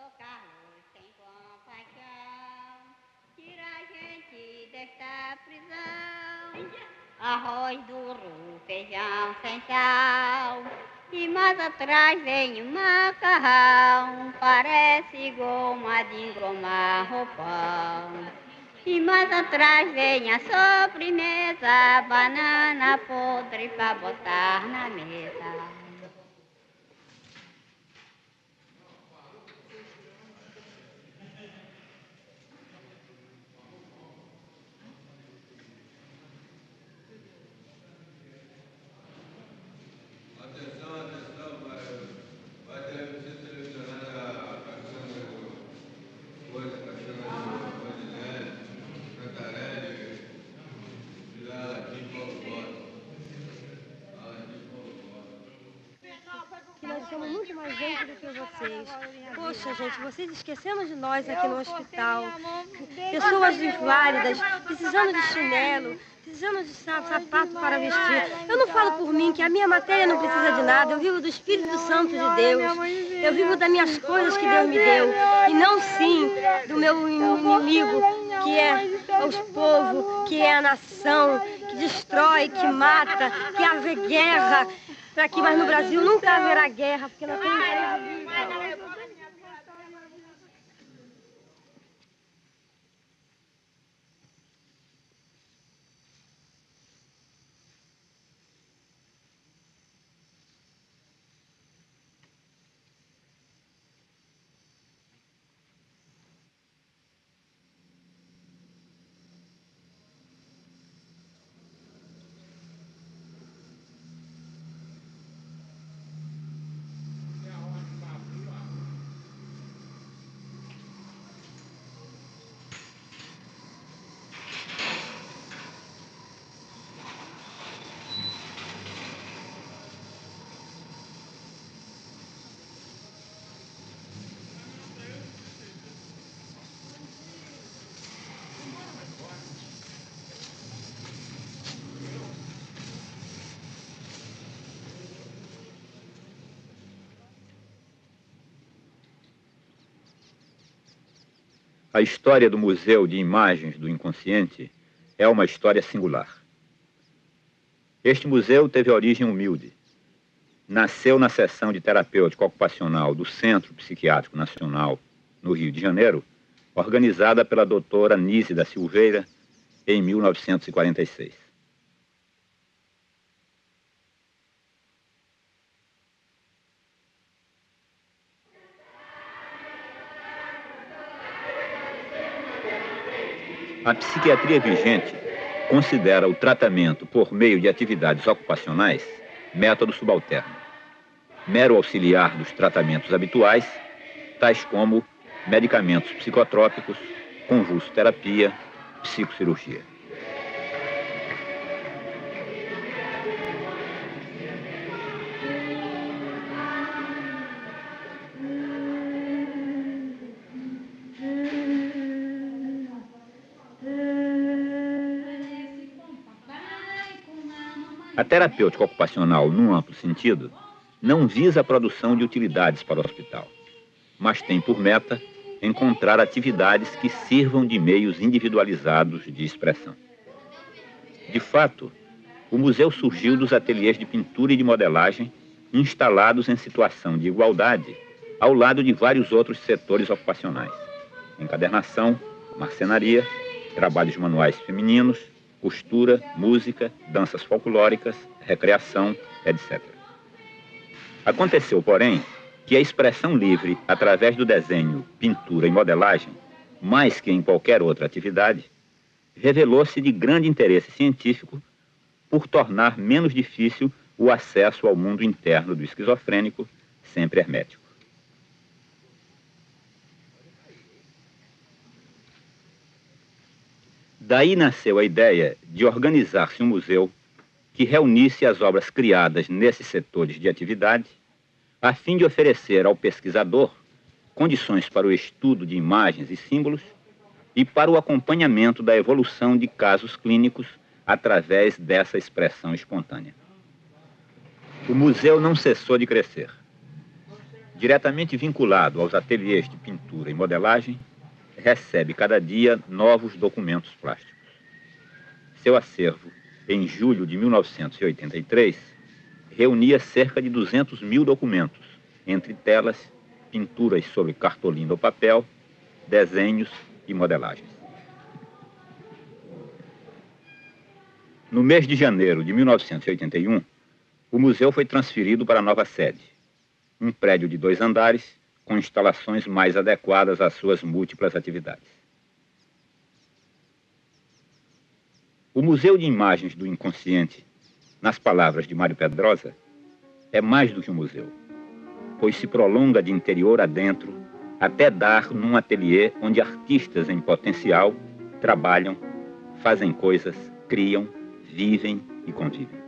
tocar-nos sem compaixão, tira a gente desta prisão. Arroz duro, feijão sem sal, e mais atrás vem um macarrão, parece goma de engromar roupão. E mais atrás vem a sobremesa, banana podre pra botar na mesa. Nós somos muito mais gente do que vocês. Poxa, gente, vocês esquecendo de nós aqui no hospital. Pessoas inválidas, precisando de chinelo, precisando de sapato para vestir. Eu não falo por mim, que a minha matéria não precisa de nada. Eu vivo do Espírito Santo de Deus. Eu vivo das minhas coisas que Deus me deu. E não, sim, do meu inimigo, que é os povos, que é a nação, que destrói, que mata, que haver guerra. Para aqui, mas no Brasil nunca haverá guerra, porque nós temos um país livre. A história do Museu de Imagens do Inconsciente é uma história singular. Este museu teve origem humilde. Nasceu na seção de terapêutica ocupacional do Centro Psiquiátrico Nacional, no Rio de Janeiro, organizada pela doutora Nise da Silveira, em 1946. A psiquiatria vigente considera o tratamento por meio de atividades ocupacionais método subalterno, mero auxiliar dos tratamentos habituais, tais como medicamentos psicotrópicos, convulsoterapia, psicocirurgia. A terapêutica ocupacional, num amplo sentido, não visa a produção de utilidades para o hospital, mas tem por meta encontrar atividades que sirvam de meios individualizados de expressão. De fato, o museu surgiu dos ateliês de pintura e de modelagem instalados em situação de igualdade ao lado de vários outros setores ocupacionais: encadernação, marcenaria, trabalhos manuais femininos, costura, música, danças folclóricas, recreação, etc. Aconteceu, porém, que a expressão livre através do desenho, pintura e modelagem, mais que em qualquer outra atividade, revelou-se de grande interesse científico por tornar menos difícil o acesso ao mundo interno do esquizofrênico, sempre hermético. Daí nasceu a ideia de organizar-se um museu que reunisse as obras criadas nesses setores de atividade, a fim de oferecer ao pesquisador condições para o estudo de imagens e símbolos e para o acompanhamento da evolução de casos clínicos através dessa expressão espontânea. O museu não cessou de crescer. diretamente vinculado aos ateliês de pintura e modelagem, recebe cada dia novos documentos plásticos. Seu acervo, em julho de 1983, reunia cerca de 200 mil documentos, entre telas, pinturas sobre cartolina ou papel, desenhos e modelagens. No mês de janeiro de 1981, o museu foi transferido para a nova sede, um prédio de 2 andares, com instalações mais adequadas às suas múltiplas atividades. O Museu de Imagens do Inconsciente, nas palavras de Mário Pedrosa, é mais do que um museu, pois se prolonga de interior adentro até dar num ateliê onde artistas em potencial trabalham, fazem coisas, criam, vivem e convivem.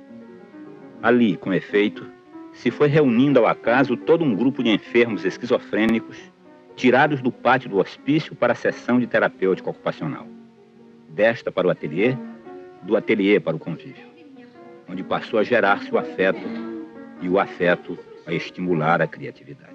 Ali, com efeito, se foi reunindo ao acaso todo um grupo de enfermos esquizofrênicos tirados do pátio do hospício para a sessão de terapêutica ocupacional. Desta para o ateliê, do ateliê para o convívio, onde passou a gerar-se o afeto e o afeto a estimular a criatividade.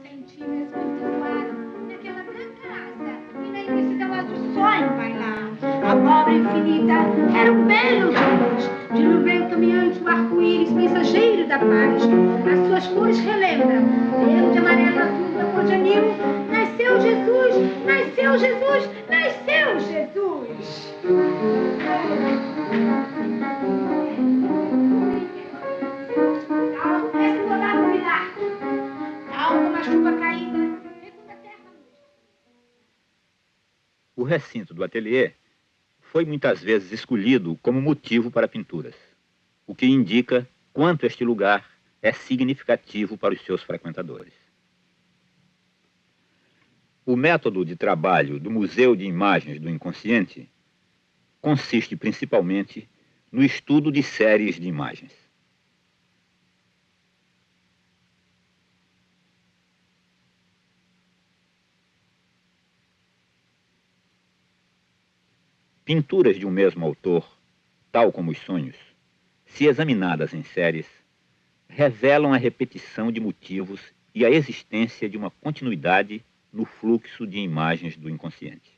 A obra infinita era um belo luz, de nuvem caminhante o arco-íris, mensageiro da paz. As suas cores relembram, verde, amarelo, azul, da cor de anil. Nasceu Jesus, nasceu Jesus, nasceu Jesus. Calma, esse rodar no milagre. Calma, como a chuva caída. O recinto do ateliê foi muitas vezes escolhido como motivo para pinturas, o que indica quanto este lugar é significativo para os seus frequentadores. O método de trabalho do Museu de Imagens do Inconsciente consiste principalmente no estudo de séries de imagens. Pinturas de um mesmo autor, tal como os sonhos, se examinadas em séries, revelam a repetição de motivos e a existência de uma continuidade no fluxo de imagens do inconsciente.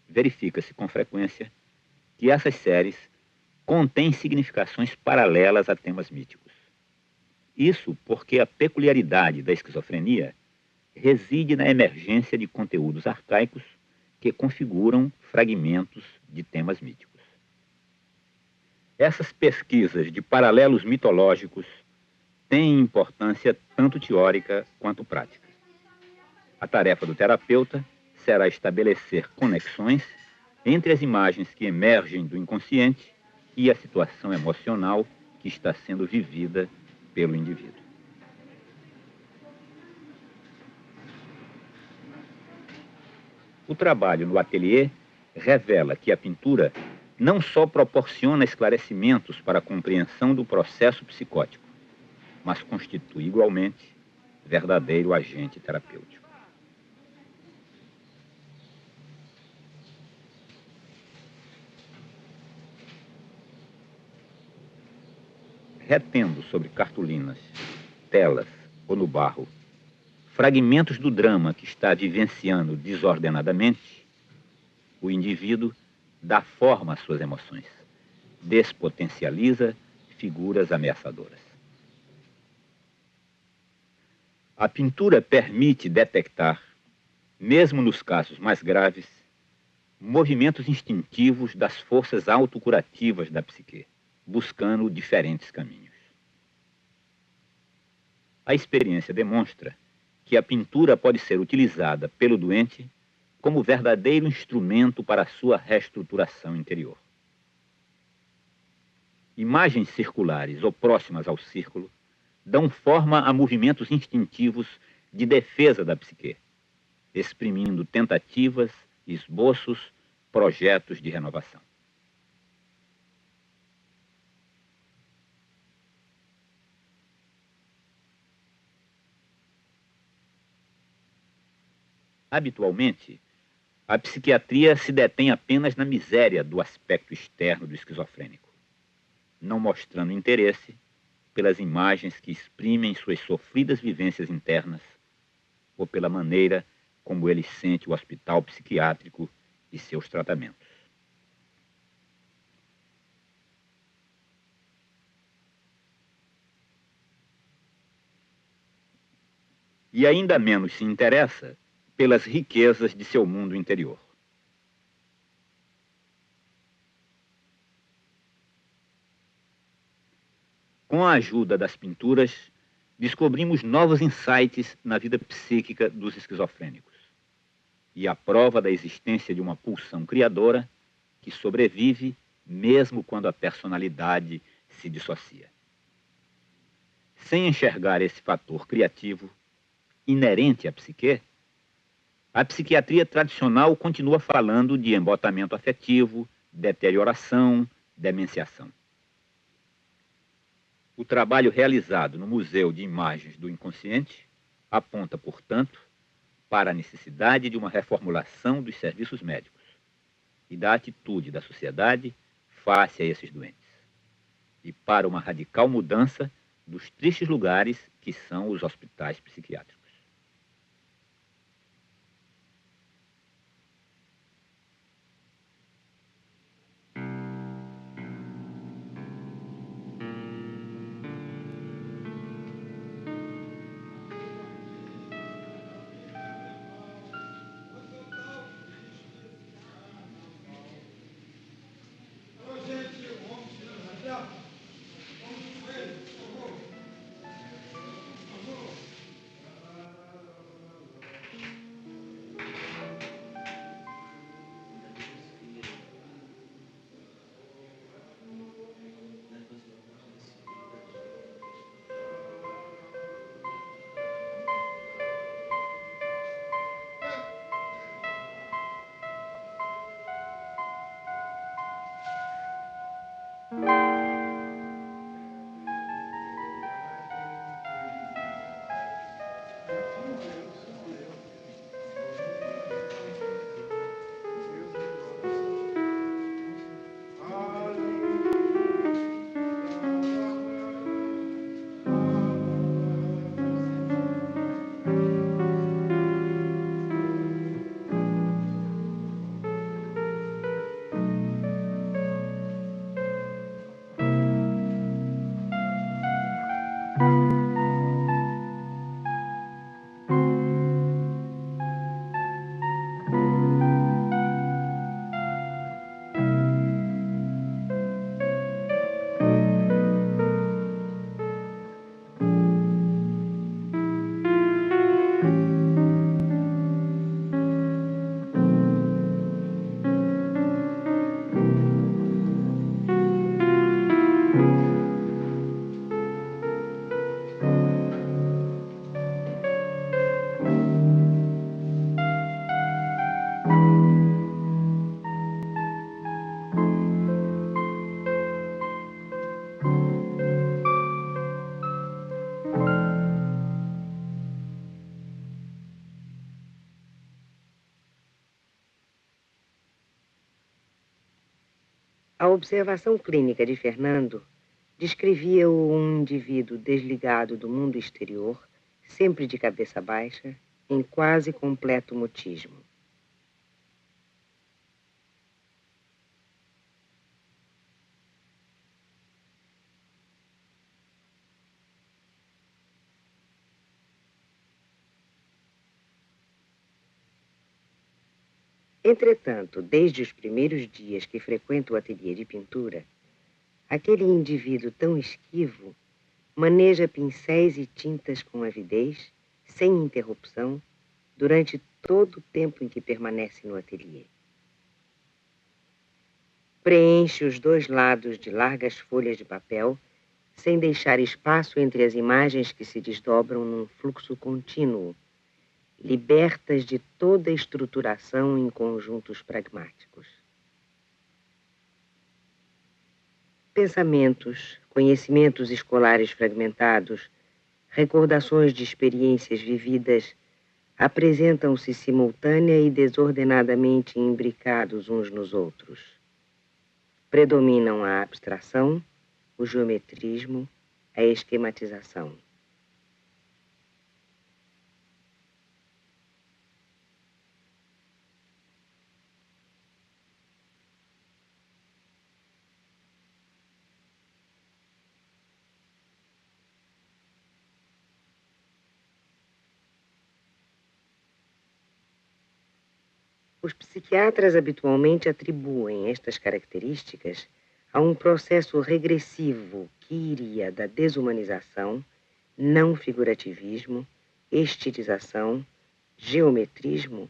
Verifica-se com frequência que essas séries contêm significações paralelas a temas míticos. Isso porque a peculiaridade da esquizofrenia reside na emergência de conteúdos arcaicos que configuram fragmentos de temas míticos. Essas pesquisas de paralelos mitológicos têm importância tanto teórica quanto prática. A tarefa do terapeuta será estabelecer conexões entre as imagens que emergem do inconsciente e a situação emocional que está sendo vivida pelo indivíduo. O trabalho no ateliê revela que a pintura não só proporciona esclarecimentos para a compreensão do processo psicótico, mas constitui igualmente verdadeiro agente terapêutico. Retendo sobre cartolinas, telas ou no barro fragmentos do drama que está vivenciando desordenadamente, o indivíduo dá forma às suas emoções, despotencializa figuras ameaçadoras. A pintura permite detectar, mesmo nos casos mais graves, movimentos instintivos das forças autocurativas da psique, buscando diferentes caminhos. A experiência demonstra que a pintura pode ser utilizada pelo doente como verdadeiro instrumento para a sua reestruturação interior. Imagens circulares ou próximas ao círculo dão forma a movimentos instintivos de defesa da psique, exprimindo tentativas, esboços, projetos de renovação. Habitualmente, a psiquiatria se detém apenas na miséria do aspecto externo do esquizofrênico, não mostrando interesse pelas imagens que exprimem suas sofridas vivências internas ou pela maneira como ele sente o hospital psiquiátrico e seus tratamentos. E ainda menos se interessa pelas riquezas de seu mundo interior. Com a ajuda das pinturas, descobrimos novos insights na vida psíquica dos esquizofrênicos e a prova da existência de uma pulsão criadora que sobrevive mesmo quando a personalidade se dissocia. Sem enxergar esse fator criativo, inerente à psique, a psiquiatria tradicional continua falando de embotamento afetivo, deterioração, demenciação. O trabalho realizado no Museu de Imagens do Inconsciente aponta, portanto, para a necessidade de uma reformulação dos serviços médicos e da atitude da sociedade face a esses doentes, e para uma radical mudança dos tristes lugares que são os hospitais psiquiátricos. A observação clínica de Fernando descrevia-o um indivíduo desligado do mundo exterior, sempre de cabeça baixa, em quase completo mutismo. Entretanto, desde os primeiros dias que frequenta o ateliê de pintura, aquele indivíduo tão esquivo maneja pincéis e tintas com avidez, sem interrupção, durante todo o tempo em que permanece no ateliê. Preenche os dois lados de largas folhas de papel, sem deixar espaço entre as imagens que se desdobram num fluxo contínuo, libertas de toda estruturação em conjuntos pragmáticos. Pensamentos, conhecimentos escolares fragmentados, recordações de experiências vividas apresentam-se simultânea e desordenadamente imbricados uns nos outros. Predominam a abstração, o geometrismo, a esquematização. Os psiquiatras habitualmente atribuem estas características a um processo regressivo que iria da desumanização, não figurativismo, estilização, geometrismo,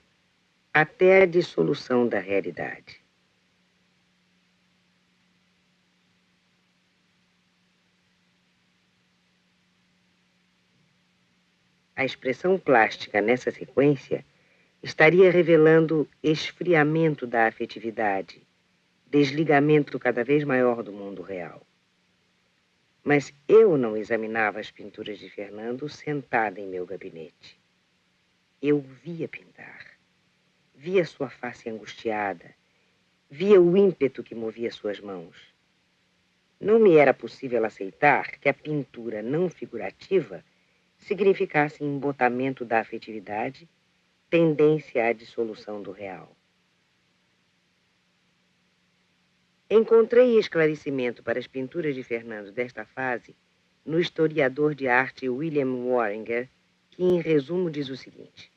até a dissolução da realidade. A expressão plástica nessa sequência estaria revelando esfriamento da afetividade, desligamento cada vez maior do mundo real. Mas eu não examinava as pinturas de Fernando sentada em meu gabinete. Eu via pintar, via sua face angustiada, via o ímpeto que movia suas mãos. Não me era possível aceitar que a pintura não figurativa significasse embotamento da afetividade, tendência à dissolução do real. Encontrei esclarecimento para as pinturas de Fernando desta fase no historiador de arte William Warringer, que em resumo diz o seguinte: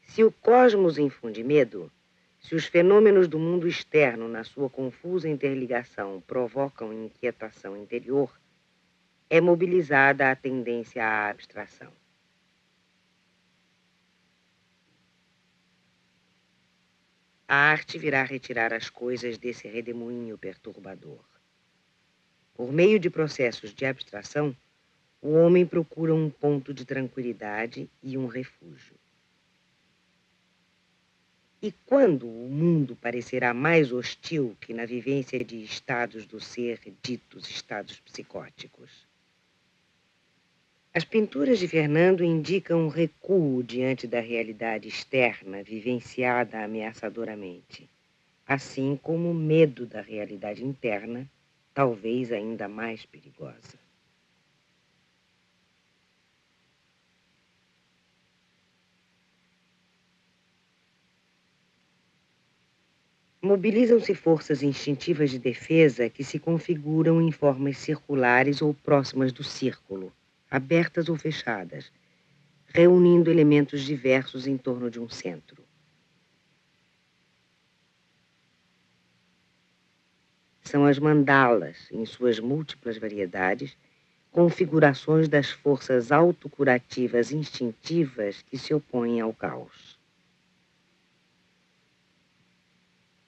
se o cosmos infunde medo, se os fenômenos do mundo externo na sua confusa interligação provocam inquietação interior, é mobilizada a tendência à abstração. A arte virá retirar as coisas desse redemoinho perturbador. Por meio de processos de abstração, o homem procura um ponto de tranquilidade e um refúgio. E quando o mundo parecerá mais hostil que na vivência de estados do ser ditos estados psicóticos? As pinturas de Fernando indicam um recuo diante da realidade externa vivenciada ameaçadoramente, assim como o medo da realidade interna, talvez ainda mais perigosa. Mobilizam-se forças instintivas de defesa que se configuram em formas circulares ou próximas do círculo, abertas ou fechadas, reunindo elementos diversos em torno de um centro. São as mandalas, em suas múltiplas variedades, configurações das forças autocurativas instintivas que se opõem ao caos.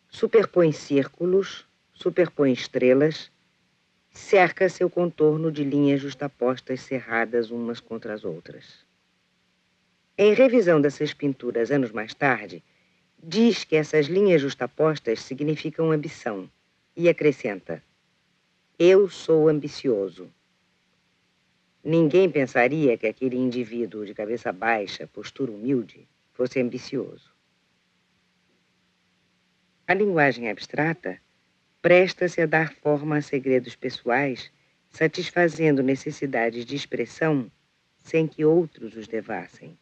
Superpõe círculos, superpõe estrelas, cerca seu contorno de linhas justapostas cerradas umas contra as outras. Em revisão dessas pinturas anos mais tarde, diz que essas linhas justapostas significam ambição e acrescenta: eu sou ambicioso. Ninguém pensaria que aquele indivíduo de cabeça baixa, postura humilde, fosse ambicioso. A linguagem abstrata presta-se a dar forma a segredos pessoais, satisfazendo necessidades de expressão sem que outros os devassem.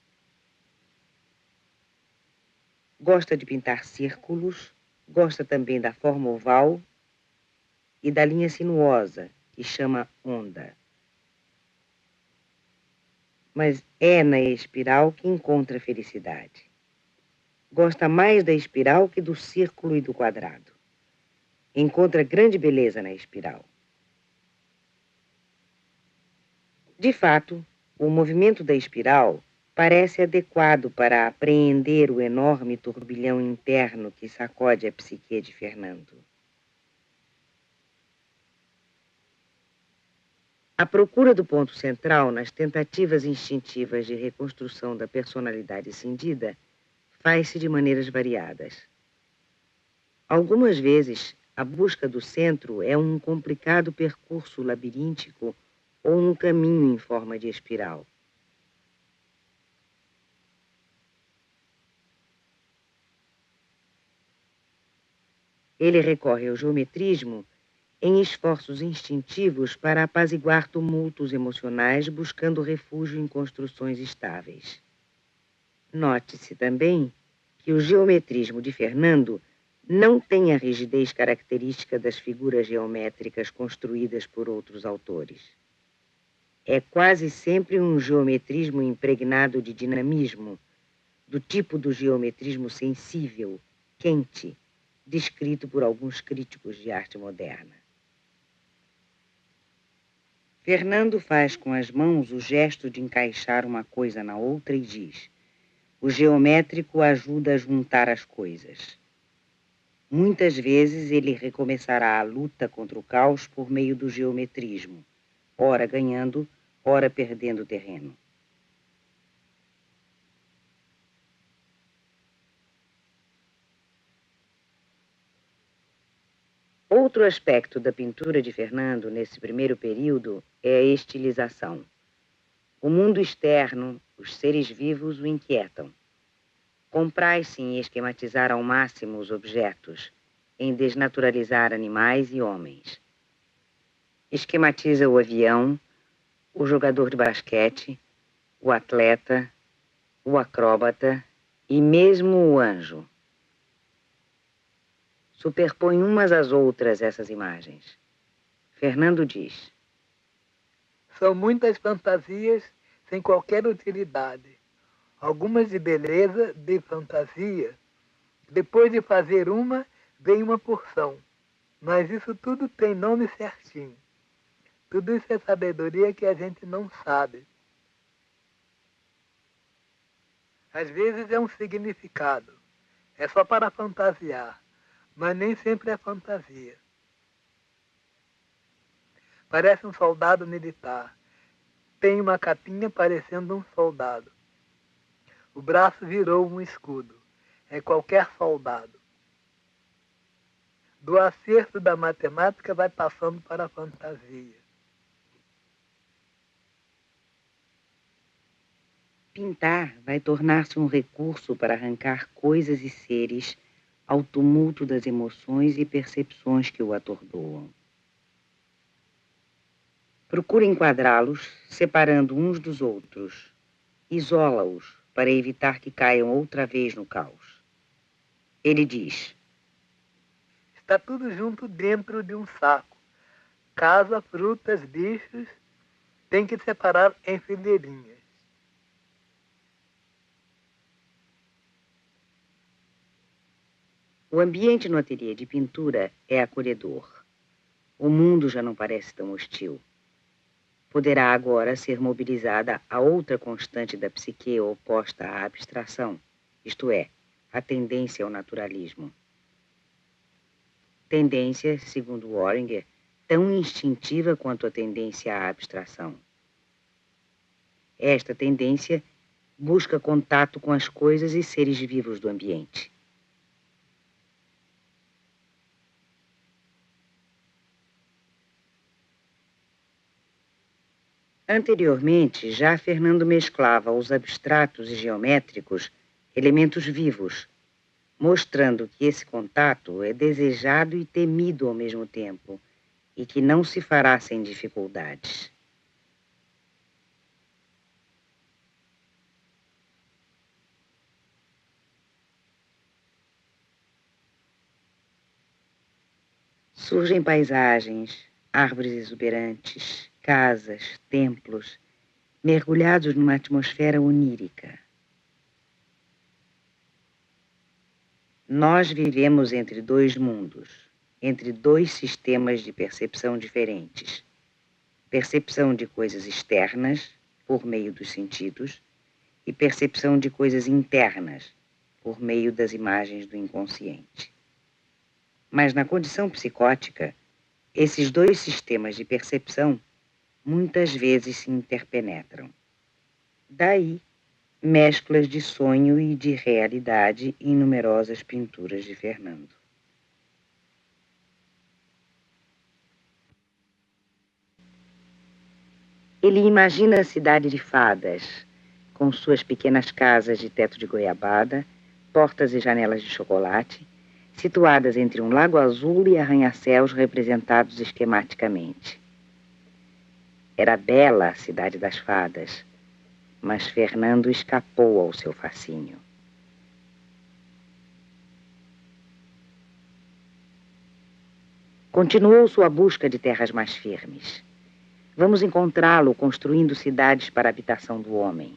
Gosta de pintar círculos, gosta também da forma oval e da linha sinuosa, que chama onda. Mas é na espiral que encontra felicidade. Gosta mais da espiral que do círculo e do quadrado. Encontra grande beleza na espiral. De fato, o movimento da espiral parece adequado para apreender o enorme turbilhão interno que sacode a psique de Fernando. A procura do ponto central nas tentativas instintivas de reconstrução da personalidade cindida faz-se de maneiras variadas. Algumas vezes, a busca do centro é um complicado percurso labiríntico ou um caminho em forma de espiral. Ele recorre ao geometrismo em esforços instintivos para apaziguar tumultos emocionais, buscando refúgio em construções estáveis. Note-se também que o geometrismo de Fernando não tem a rigidez característica das figuras geométricas construídas por outros autores. É quase sempre um geometrismo impregnado de dinamismo, do tipo do geometrismo sensível, quente, descrito por alguns críticos de arte moderna. Fernando faz com as mãos o gesto de encaixar uma coisa na outra e diz: o geométrico ajuda a juntar as coisas. Muitas vezes ele recomeçará a luta contra o caos por meio do geometrismo, ora ganhando, ora perdendo terreno. Outro aspecto da pintura de Fernando nesse primeiro período é a estilização. O mundo externo, os seres vivos o inquietam. Compraz-se em esquematizar ao máximo os objetos, em desnaturalizar animais e homens. Esquematiza o avião, o jogador de basquete, o atleta, o acróbata e mesmo o anjo. Superpõe umas às outras essas imagens. Fernando diz: são muitas fantasias sem qualquer utilidade. Algumas de beleza, de fantasia. Depois de fazer uma, vem uma porção. Mas isso tudo tem nome certinho. Tudo isso é sabedoria que a gente não sabe. Às vezes é um significado. É só para fantasiar. Mas nem sempre é fantasia. Parece um soldado militar. Tem uma capinha parecendo um soldado. O braço virou um escudo. É qualquer soldado. Do acerto da matemática vai passando para a fantasia. Pintar vai tornar-se um recurso para arrancar coisas e seres ao tumulto das emoções e percepções que o atordoam. Procura enquadrá-los, separando uns dos outros. Isola-os para evitar que caiam outra vez no caos. Ele diz: está tudo junto dentro de um saco. Casa, frutas, bichos, tem que separar em fileirinhas. O ambiente no ateliê de pintura é acolhedor. O mundo já não parece tão hostil. Poderá agora ser mobilizada a outra constante da psique oposta à abstração, isto é, a tendência ao naturalismo. Tendência, segundo Wöhringer, tão instintiva quanto a tendência à abstração. Esta tendência busca contato com as coisas e seres vivos do ambiente. Anteriormente, já Fernando mesclava aos abstratos e geométricos elementos vivos, mostrando que esse contato é desejado e temido ao mesmo tempo e que não se fará sem dificuldades. Surgem paisagens, árvores exuberantes, casas, templos, mergulhados numa atmosfera onírica. Nós vivemos entre dois mundos, entre dois sistemas de percepção diferentes. Percepção de coisas externas, por meio dos sentidos, e percepção de coisas internas, por meio das imagens do inconsciente. Mas na condição psicótica, esses dois sistemas de percepção muitas vezes se interpenetram. Daí, mesclas de sonho e de realidade em numerosas pinturas de Fernando. Ele imagina a cidade de fadas, com suas pequenas casas de teto de goiabada, portas e janelas de chocolate, situadas entre um lago azul e arranha-céus representados esquematicamente. Era bela a cidade das fadas, mas Fernando escapou ao seu fascínio. Continuou sua busca de terras mais firmes. Vamos encontrá-lo construindo cidades para a habitação do homem.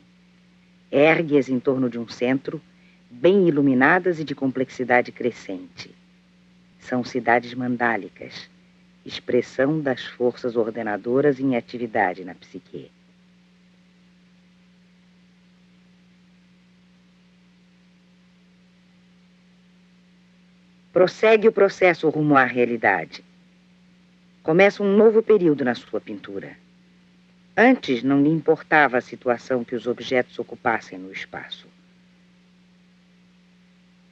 ergue-as em torno de um centro, bem iluminadas e de complexidade crescente. São cidades mandálicas, expressão das forças ordenadoras em atividade na psique. Prossegue o processo rumo à realidade. Começa um novo período na sua pintura. Antes não lhe importava a situação que os objetos ocupassem no espaço.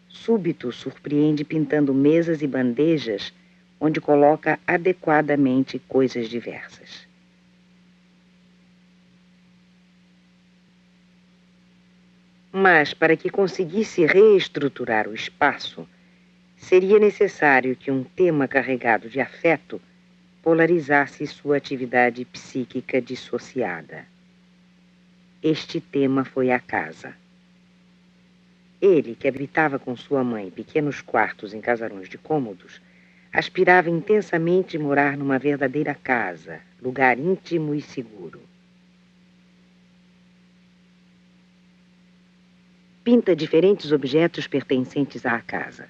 Súbito surpreende pintando mesas e bandejas onde coloca adequadamente coisas diversas. Mas, para que conseguisse reestruturar o espaço, seria necessário que um tema carregado de afeto polarizasse sua atividade psíquica dissociada. Este tema foi a casa. Ele, que habitava com sua mãe pequenos quartos em casarões de cômodos, aspirava intensamente morar numa verdadeira casa, lugar íntimo e seguro. Pinta diferentes objetos pertencentes à casa.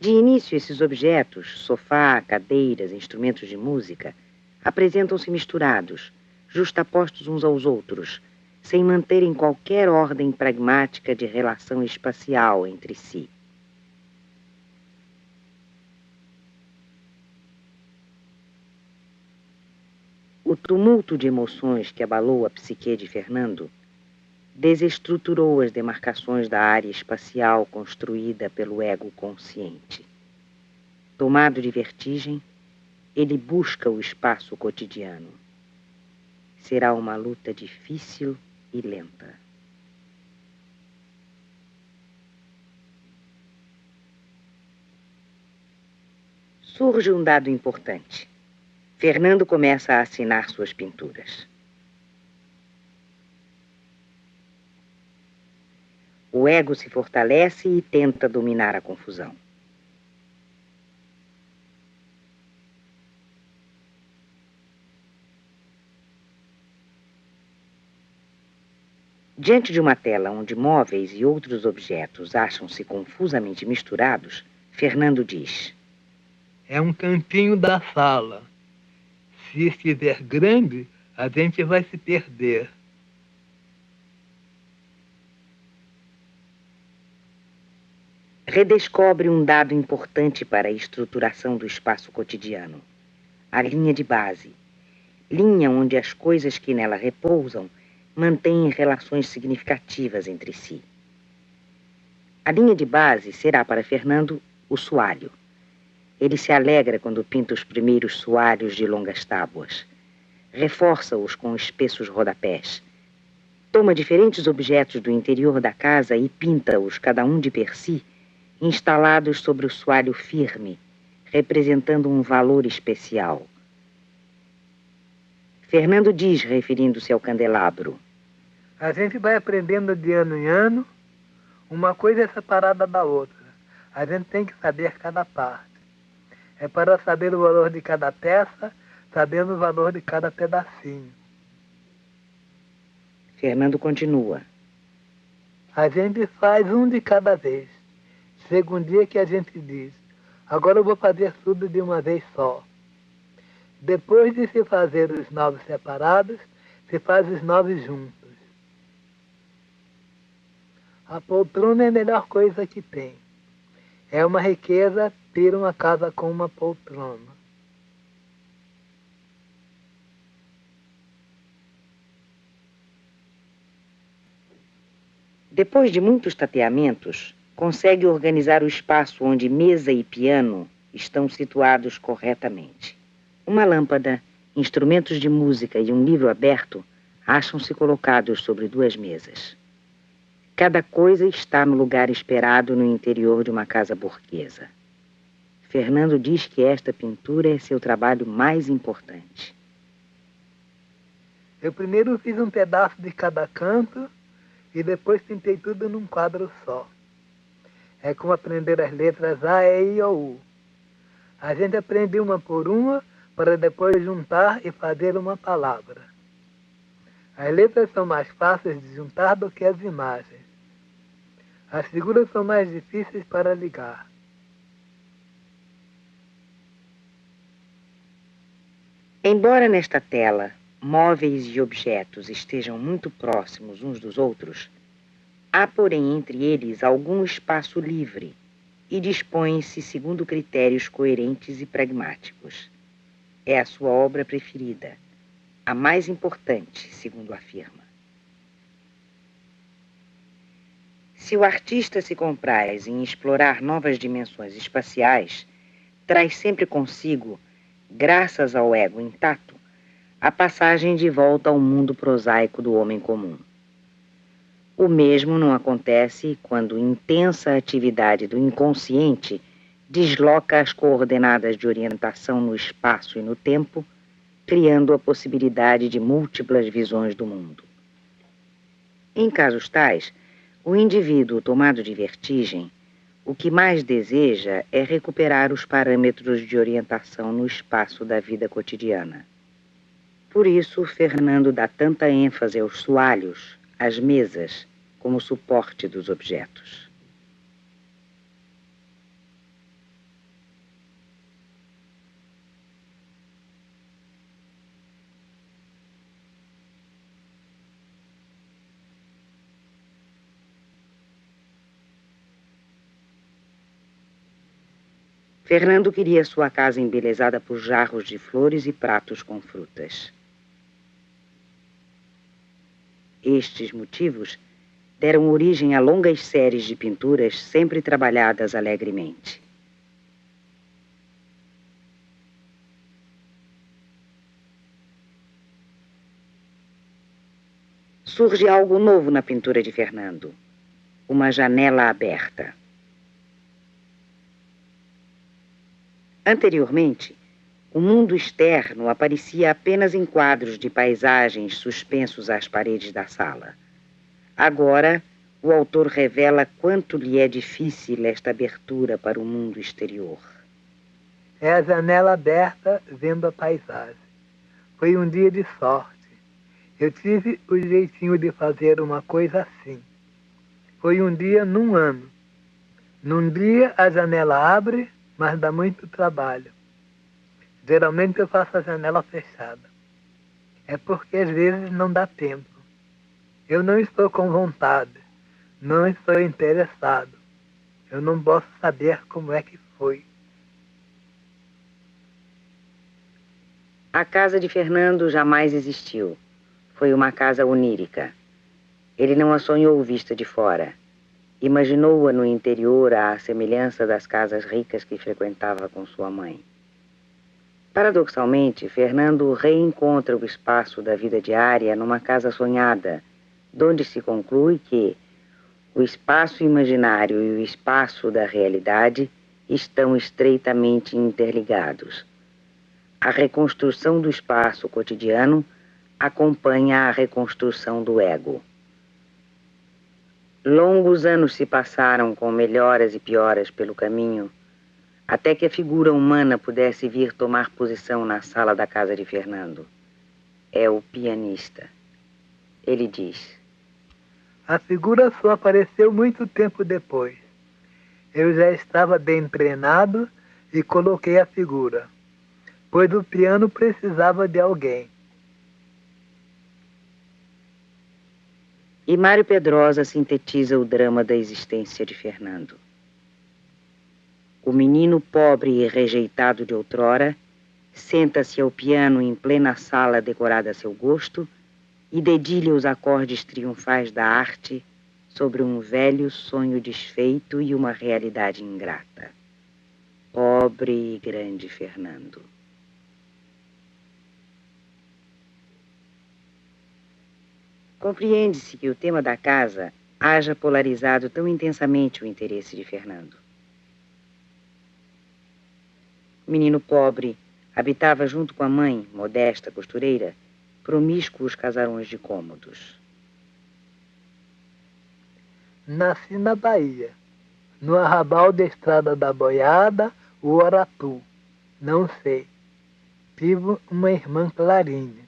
De início, esses objetos, sofá, cadeiras, instrumentos de música, apresentam-se misturados, justapostos uns aos outros, sem manterem qualquer ordem pragmática de relação espacial entre si. O tumulto de emoções que abalou a psique de Fernando desestruturou as demarcações da área espacial construída pelo ego consciente. Tomado de vertigem, ele busca o espaço cotidiano. Será uma luta difícil e lenta. Surge um dado importante. Fernando começa a assinar suas pinturas. O ego se fortalece e tenta dominar a confusão. Diante de uma tela onde móveis e outros objetos acham-se confusamente misturados, Fernando diz: É um cantinho da sala. Se estiver grande, a gente vai se perder. Redescobre um dado importante para a estruturação do espaço cotidiano: a linha de base. Linha onde as coisas que nela repousam mantêm relações significativas entre si. A linha de base será para Fernando o soalho. Ele se alegra quando pinta os primeiros soalhos de longas tábuas. Reforça-os com espessos rodapés. Toma diferentes objetos do interior da casa e pinta-os, cada um de per si, instalados sobre o soalho firme, representando um valor especial. Fernando diz, referindo-se ao candelabro: A gente vai aprendendo de ano em ano, uma coisa é separada da outra. A gente tem que saber cada parte. É para saber o valor de cada peça, sabendo o valor de cada pedacinho. Fernando continua: A gente faz um de cada vez. Chega um dia que a gente diz: agora eu vou fazer tudo de uma vez só. Depois de se fazer os 9 separados, se faz os 9 juntos. A poltrona é a melhor coisa que tem. É uma riqueza ter uma casa com uma poltrona. Depois de muitos tateamentos, consegue organizar o espaço onde mesa e piano estão situados corretamente. Uma lâmpada, instrumentos de música e um livro aberto acham-se colocados sobre 2 mesas. Cada coisa está no lugar esperado no interior de uma casa burguesa. Fernando diz que esta pintura é seu trabalho mais importante. Eu primeiro fiz um pedaço de cada canto e depois pintei tudo num quadro só. É como aprender as letras A, E, I, O, U. A gente aprende uma por uma para depois juntar e fazer uma palavra. As letras são mais fáceis de juntar do que as imagens. As figuras são mais difíceis para ligar. Embora nesta tela móveis e objetos estejam muito próximos uns dos outros, há, porém, entre eles algum espaço livre e dispõem-se segundo critérios coerentes e pragmáticos. É a sua obra preferida, a mais importante, segundo afirma. Se o artista se compraz em explorar novas dimensões espaciais, traz sempre consigo, graças ao ego intacto, a passagem de volta ao mundo prosaico do homem comum. O mesmo não acontece quando intensa atividade do inconsciente desloca as coordenadas de orientação no espaço e no tempo, criando a possibilidade de múltiplas visões do mundo. Em casos tais, o indivíduo tomado de vertigem, o que mais deseja é recuperar os parâmetros de orientação no espaço da vida cotidiana. Por isso, Fernando dá tanta ênfase aos soalhos, às mesas, como suporte dos objetos. Fernando queria sua casa embelezada por jarros de flores e pratos com frutas. Estes motivos deram origem a longas séries de pinturas sempre trabalhadas alegremente. Surge algo novo na pintura de Fernando, uma janela aberta. Anteriormente, o mundo externo aparecia apenas em quadros de paisagens suspensos às paredes da sala. Agora, o autor revela quanto lhe é difícil esta abertura para o mundo exterior. É a janela aberta vendo a paisagem. Foi um dia de sorte. Eu tive o jeitinho de fazer uma coisa assim. Foi um dia num ano. Num dia a janela abre, mas dá muito trabalho. Geralmente eu faço a janela fechada. É porque às vezes não dá tempo. Eu não estou com vontade. Não estou interessado. Eu não posso saber como é que foi. A casa de Fernando jamais existiu. Foi uma casa onírica. Ele não a sonhou vista de fora. Imaginou-a no interior à semelhança das casas ricas que frequentava com sua mãe. Paradoxalmente, Fernando reencontra o espaço da vida diária numa casa sonhada, donde se conclui que o espaço imaginário e o espaço da realidade estão estreitamente interligados. A reconstrução do espaço cotidiano acompanha a reconstrução do ego. Longos anos se passaram com melhoras e pioras pelo caminho, até que a figura humana pudesse vir tomar posição na sala da casa de Fernando. É o pianista. Ele diz: a figura só apareceu muito tempo depois. Eu já estava bem treinado e coloquei a figura, pois o piano precisava de alguém. E Mário Pedrosa sintetiza o drama da existência de Fernando. O menino pobre e rejeitado de outrora senta-se ao piano em plena sala decorada a seu gosto e dedilha os acordes triunfais da arte sobre um velho sonho desfeito e uma realidade ingrata. Pobre e grande Fernando. Compreende-se que o tema da casa haja polarizado tão intensamente o interesse de Fernando. O menino pobre habitava junto com a mãe, modesta costureira, promíscuos casarões de cômodos. Nasci na Bahia, no arrabal da Estrada da Boiada, o Oratu. Não sei. Tive uma irmã Clarinha.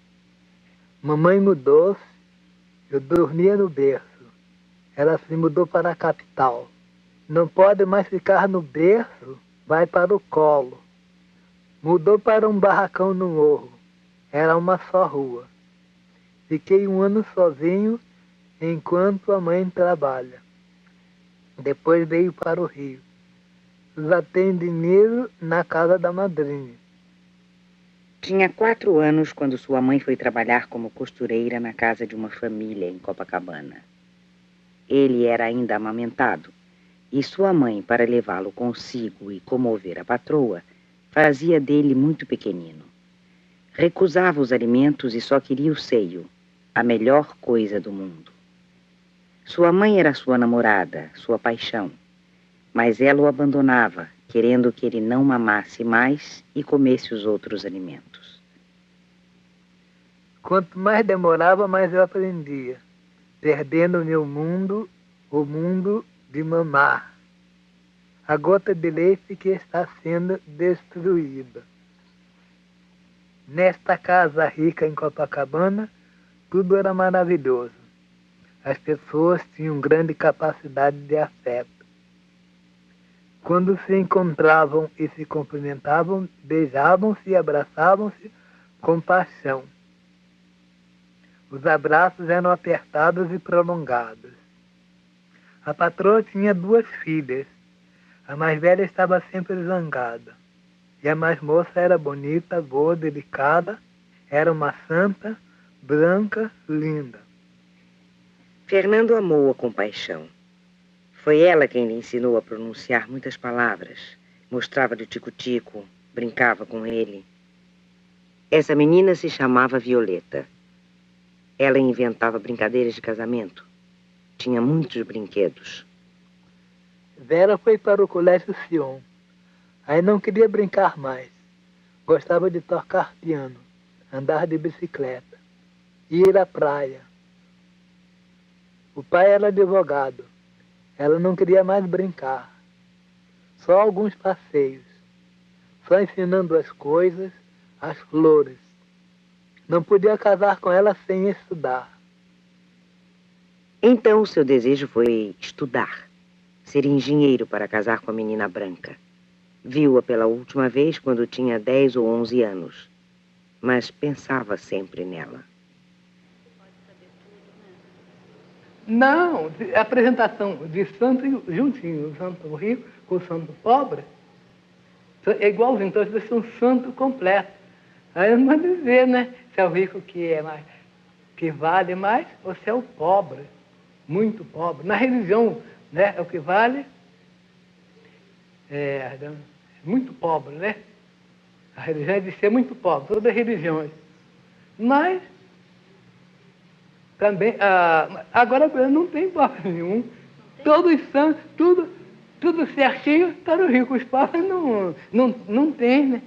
Mamãe mudou-se Eu dormia no berço. Ela se mudou para a capital. Não pode mais ficar no berço, vai para o colo. Mudou para um barracão no morro. Era uma só rua. Fiquei 1 ano sozinho enquanto a mãe trabalha. Depois veio para o Rio. Já tem dinheiro na casa da madrinha. Tinha 4 anos quando sua mãe foi trabalhar como costureira na casa de uma família em Copacabana. Ele era ainda amamentado, e sua mãe, para levá-lo consigo e comover a patroa, fazia dele muito pequenino. Recusava os alimentos e só queria o seio, a melhor coisa do mundo. Sua mãe era sua namorada, sua paixão, mas ela o abandonava, querendo que ele não mamasse mais e comesse os outros alimentos. Quanto mais demorava, mais eu aprendia, perdendo meu mundo, o mundo de mamar. A gota de leite que está sendo destruída. Nesta casa rica em Copacabana, tudo era maravilhoso. As pessoas tinham grande capacidade de afeto. Quando se encontravam e se cumprimentavam, beijavam-se e abraçavam-se com paixão. Os abraços eram apertados e prolongados. A patroa tinha 2 filhas. A mais velha estava sempre zangada. E a mais moça era bonita, boa, delicada. Era uma santa, branca, linda. Fernando amou-a com paixão. Foi ela quem lhe ensinou a pronunciar muitas palavras. Mostrava-lhe o tico-tico, brincava com ele. Essa menina se chamava Violeta. Ela inventava brincadeiras de casamento. Tinha muitos brinquedos. Vera foi para o colégio Sion. Aí não queria brincar mais. Gostava de tocar piano, andar de bicicleta, ir à praia. O pai era advogado. Ela não queria mais brincar. Só alguns passeios. Só ensinando as coisas, as flores. Não podia casar com ela sem estudar. Então o seu desejo foi estudar. Ser engenheiro para casar com a menina branca. Viu-a pela última vez quando tinha 10 ou 11 anos. Mas pensava sempre nela. Não, a apresentação de santo juntinho, o santo rico com o santo pobre, é igualzinho, então vai ser um santo completo. Aí não vai dizer, né, se é o rico que é mais, que vale mais, ou se é o pobre, muito pobre. Na religião, né, é o que vale, muito pobre, né? A religião é de ser muito pobre, todas as religiões. Mas também, agora não tem pobre nenhum. Todos são, tudo certinho, tá no rico. Os pobres não tem, né?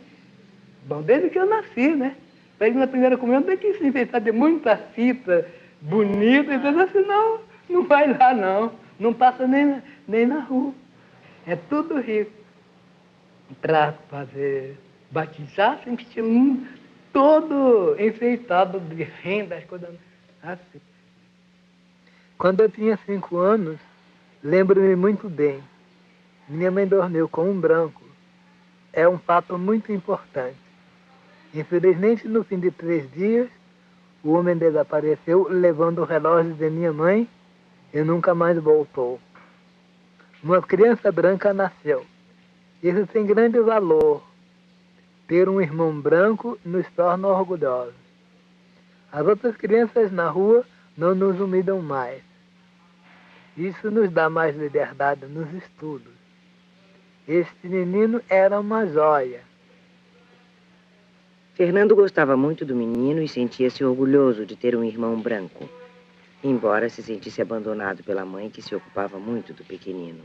Bom, desde que eu nasci, né? Para ir na primeira comunhão tem que se enfeitar de muita fita bonita, então senão não vai lá não. Não passa nem na rua. É tudo rico. Para fazer batizar, tem que ser todo enfeitado de renda, as coisas assim. Quando eu tinha 5 anos, lembro-me muito bem. Minha mãe dormiu com um branco. É um fato muito importante. Infelizmente, no fim de 3 dias, o homem desapareceu, levando o relógio de minha mãe e nunca mais voltou. Uma criança branca nasceu. Isso tem grande valor. Ter um irmão branco nos torna orgulhosos. As outras crianças na rua não nos humilham mais. Isso nos dá mais liberdade nos estudos. Este menino era uma joia. Fernando gostava muito do menino e sentia-se orgulhoso de ter um irmão branco, embora se sentisse abandonado pela mãe, que se ocupava muito do pequenino.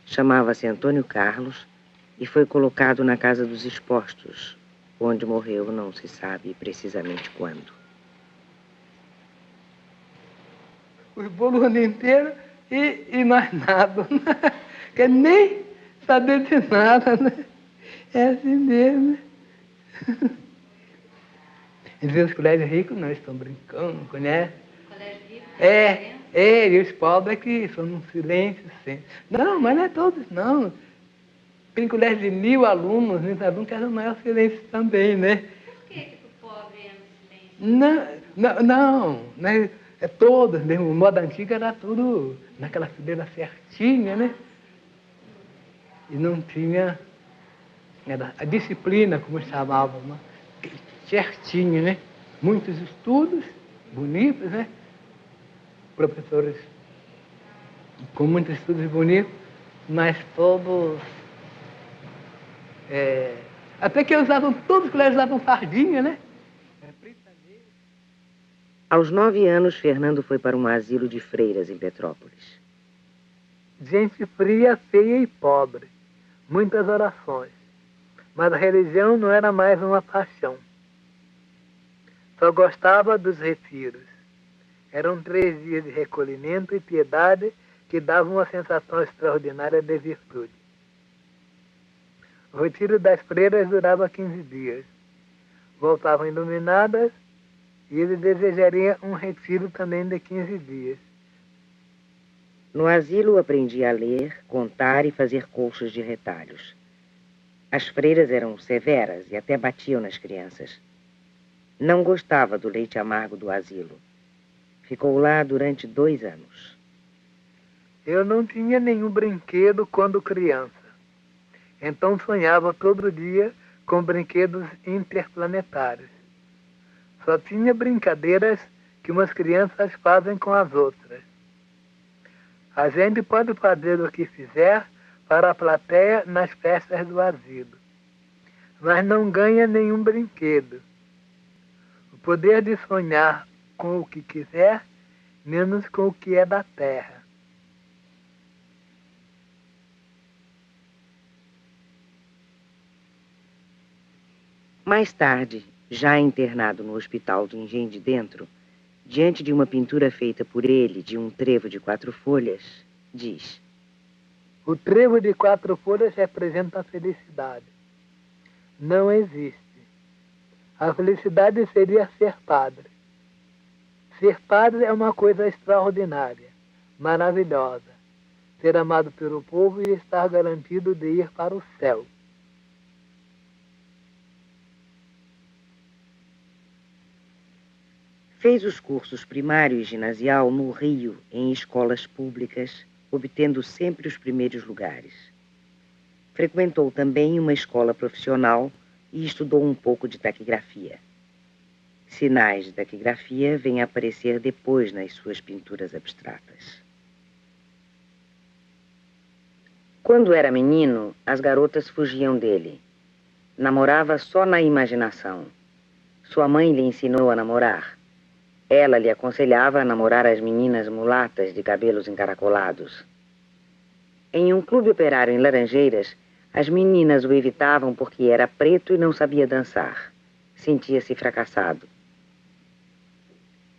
Chamava-se Antônio Carlos e foi colocado na Casa dos Expostos, onde morreu não se sabe precisamente quando. Os bolos o ano inteiro e mais nada. Quer nem saber de nada, né? É assim mesmo, né? Às vezes os colégios ricos não estão brincando, conhece? Colégio E os pobres é que são num silêncio sempre. Não, mas não é todos, não. Tem colégio de 1000 alunos, 1000 alunos que era o maior silêncio também, né? Por que o pobre é no silêncio? Não, né? É todos, mesmo. O modo antigo era tudo naquela fileira certinha, né? E não tinha era a disciplina, como chamavam, né? Certinho, né? Muitos estudos bonitos, né? Professores com muitos estudos bonitos, mas todos... até que todos os colégios usavam fardinha, né? Aos 9 anos, Fernando foi para um asilo de freiras em Petrópolis. Gente fria, feia e pobre. Muitas orações. Mas a religião não era mais uma paixão. Só gostava dos retiros. Eram 3 dias de recolhimento e piedade que davam uma sensação extraordinária de virtude. O retiro das freiras durava 15 dias. Voltavam iluminadas e ele desejaria um retiro também de 15 dias. No asilo aprendi a ler, contar e fazer colchos de retalhos. As freiras eram severas e até batiam nas crianças. Não gostava do leite amargo do asilo. Ficou lá durante 2 anos. Eu não tinha nenhum brinquedo quando criança. Então sonhava todo dia com brinquedos interplanetários. Só tinha brincadeiras que umas crianças fazem com as outras. A gente pode fazer o que fizer para a plateia nas festas do asilo, mas não ganha nenhum brinquedo. O poder de sonhar com o que quiser, menos com o que é da terra. Mais tarde, já internado no hospital do Engenho de Dentro, diante de uma pintura feita por ele de um trevo de 4 folhas, diz: O trevo de 4 folhas representa a felicidade. Não existe. A felicidade seria ser padre. Ser padre é uma coisa extraordinária, maravilhosa. Ser amado pelo povo e estar garantido de ir para o céu. Fez os cursos primário e ginasial no Rio, em escolas públicas, obtendo sempre os primeiros lugares. Frequentou também uma escola profissional e estudou um pouco de taquigrafia. Sinais de taquigrafia vêm a aparecer depois nas suas pinturas abstratas. Quando era menino, as garotas fugiam dele. Namorava só na imaginação. Sua mãe lhe ensinou a namorar. Ela lhe aconselhava a namorar as meninas mulatas de cabelos encaracolados. Em um clube operário em Laranjeiras, as meninas o evitavam porque era preto e não sabia dançar. Sentia-se fracassado.